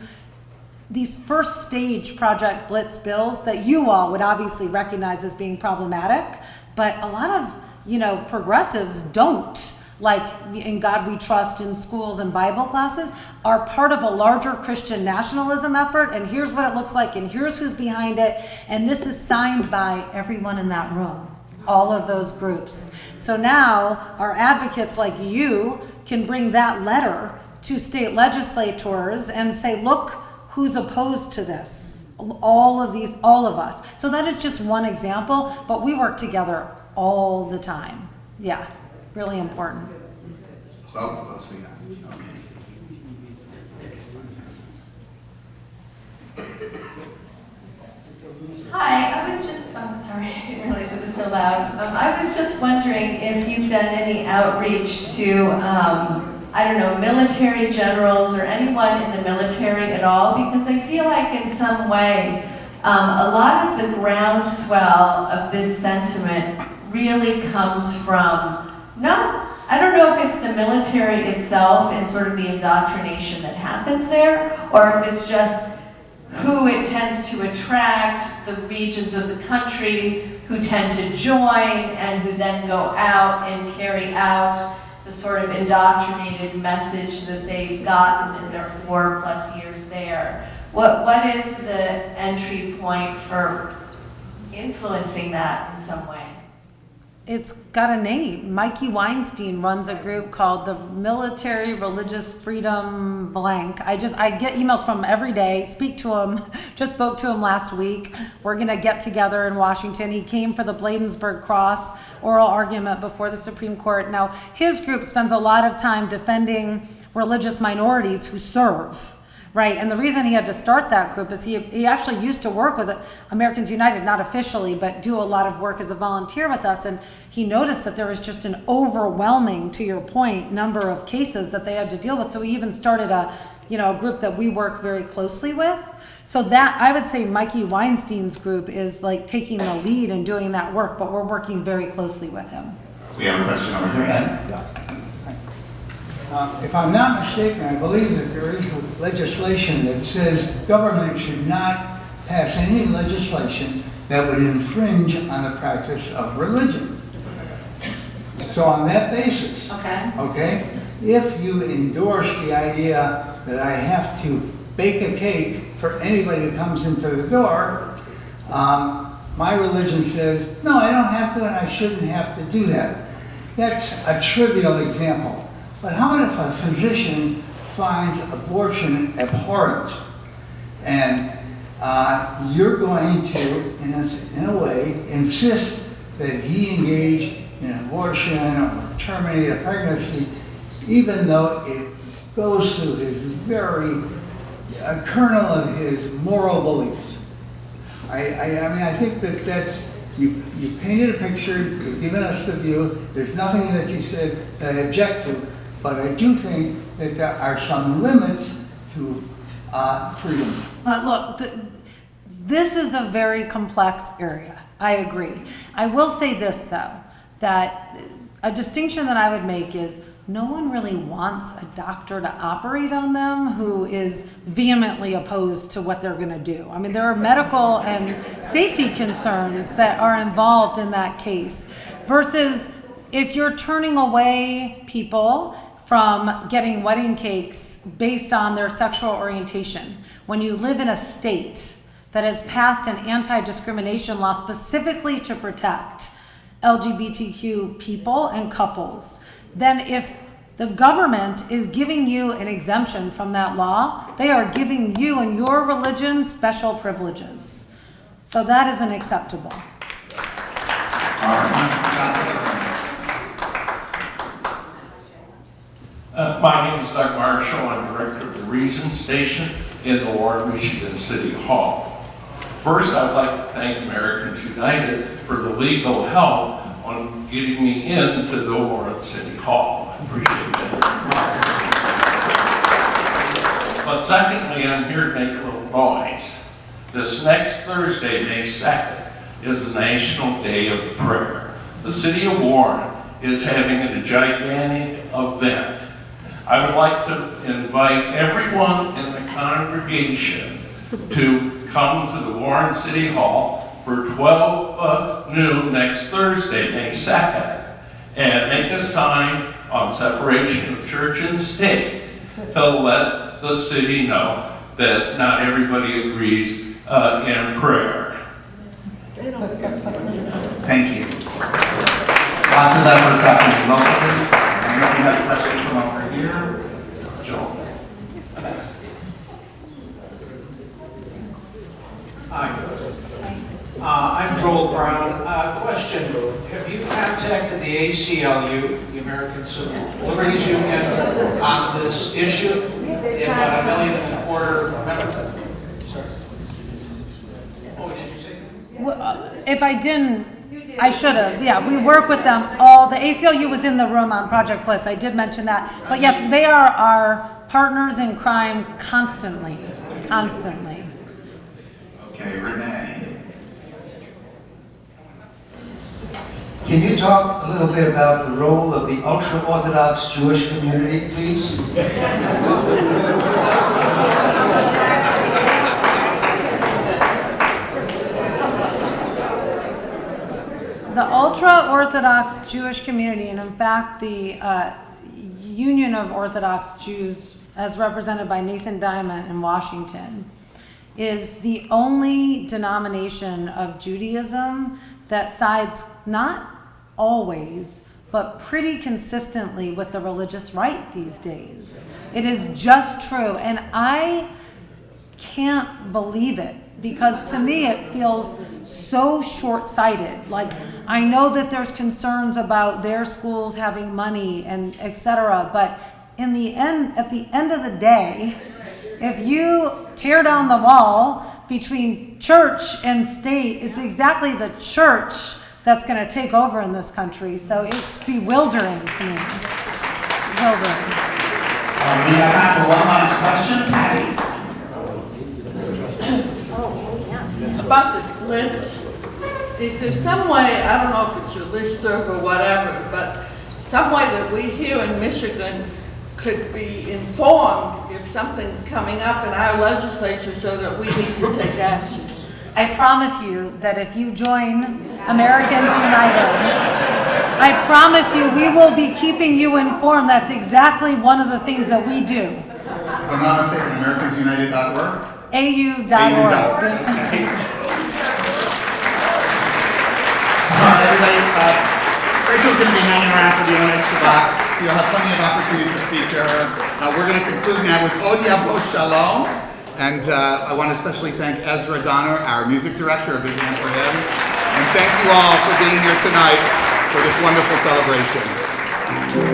N: first stage Project Blitz bills that you all would obviously recognize as being problematic, but a lot of progressives don't, like In God We Trust in schools and Bible classes, are part of a larger Christian nationalism effort, and here's what it looks like, and here's who's behind it, and this is signed by everyone in that room, all of those groups. So now our advocates like you can bring that letter to state legislators and say, look who's opposed to this, all of us. So that is just one example, but we work together all the time. Yeah, really important.
B: Well, what else we got? Okay.
Q: Hi, I was just, I'm sorry, I didn't realize it was so loud. I was just wondering if you've done any outreach to, military generals or anyone in the military at all, because I feel like in some way, a lot of the groundswell of this sentiment really comes from, I don't know if it's the military itself and sort of the indoctrination that happens there, or if it's just who it tends to attract, the regions of the country who tend to join and who then go out and carry out the sort of indoctrinated message that they've gotten in their 4+ years there. What is the entry point for influencing that in some way?
N: It's got a name. Mikey Weinstein runs a group called the Military Religious Freedom Blank. I get emails from him every day, speak to him, just spoke to him last week. We're gonna get together in Washington. He came for the Bladensburg Cross oral argument before the Supreme Court. Now, his group spends a lot of time defending religious minorities who serve. Right, and the reason he had to start that group is he actually used to work with Americans United, not officially, but do a lot of work as a volunteer with us, and he noticed that there was just an overwhelming, to your point, number of cases that they had to deal with, so he even started a group that we work very closely with. So that, I would say Mikey Weinstein's group is like taking the lead and doing that work, but we're working very closely with him.
B: We have a question over here, Ed.
R: If I'm not mistaken, I believe that there is legislation that says government should not pass any legislation that would infringe on the practice of religion. So on that basis, okay, if you endorse the idea that I have to bake a cake for anybody that comes into the door, my religion says, no, I don't have to and I shouldn't have to do that. That's a trivial example. But how about if a physician finds abortion abhorrent and you're going to, in a way, insist that he engage in abortion or terminate a pregnancy, even though it goes to his very kernel of his moral beliefs. I mean, I think that's, you painted a picture, you've given us the view, there's nothing that you said that I object to, but I do think that there are some limits to freedom.
N: Look, this is a very complex area. I agree. I will say this, though, that a distinction that I would make is no one really wants a doctor to operate on them who is vehemently opposed to what they're going to do. I mean, there are medical and safety concerns that are involved in that case, versus if you're turning away people from getting wedding cakes based on their sexual orientation. When you live in a state that has passed an anti-discrimination law specifically to protect LGBTQ people and couples, then if the government is giving you an exemption from that law, they are giving you and your religion special privileges. So that isn't acceptable.
S: My name is Doug Marshall. I'm director of the Reason Station in the Warren, Michigan City Hall. First, I'd like to thank Americans United for the legal help on getting me into the Warren City Hall. I appreciate that. But secondly, I'm here to make a little noise. This next Thursday, May 2nd, is the National Day of Prayer. The city of Warren is having a gigantic event. I would like to invite everyone in the congregation to come to the Warren City Hall for 12 noon next Thursday, May 2nd, and make a sign on separation of church and state to let the city know that not everybody agrees in prayer.
B: Thank you. Lots of efforts happening locally. I know we have a question from over here. Joel.
H: Hi. I'm Joel Brown. Question, have you contacted the ACLU, the American Civil Liberties Union, on this issue? They have about 1.25 million members. Oh, did you say?
N: If I didn't, I should have. Yeah, we work with them all. The ACLU was in the room on Project Blitz. I did mention that. But yes, they are our partners in crime constantly. Constantly.
B: Okay, Renee.
T: Can you talk a little bit about the role of the ultra-Orthodox Jewish community, please?
N: The ultra-Orthodox Jewish community, and in fact the Union of Orthodox Jews, as represented by Nathan Diamond in Washington, is the only denomination of Judaism that sides not always, but pretty consistently with the religious right these days. It is just true, and I can't believe it, because to me it feels so short-sighted. Like, I know that there's concerns about their schools having money and etc., but in the end, at the end of the day, if you tear down the wall between church and state, it's exactly the church that's going to take over in this country. So it's bewildering to me. Bewildering.
B: We have time for one last question. Patty.
U: It's about the Blitz. Is there some way, I don't know if it's your listserv or whatever, but some way that we here in Michigan could be informed if something's coming up in our legislature so that we need to take action?
N: I promise you that if you join Americans United, I promise you we will be keeping you informed. That's exactly one of the things that we do.
B: If I'm not mistaken, AmericansUnited.org?
N: AU.org.
B: Rachel's going to be hanging around for the Oneg Shabbat. You'll have plenty of opportunities to speak to her. We're going to conclude now with Od Yavo Shalom. And I want to especially thank Ezra Donner, our music director. A big hand for him. And thank you all for being here tonight for this wonderful celebration.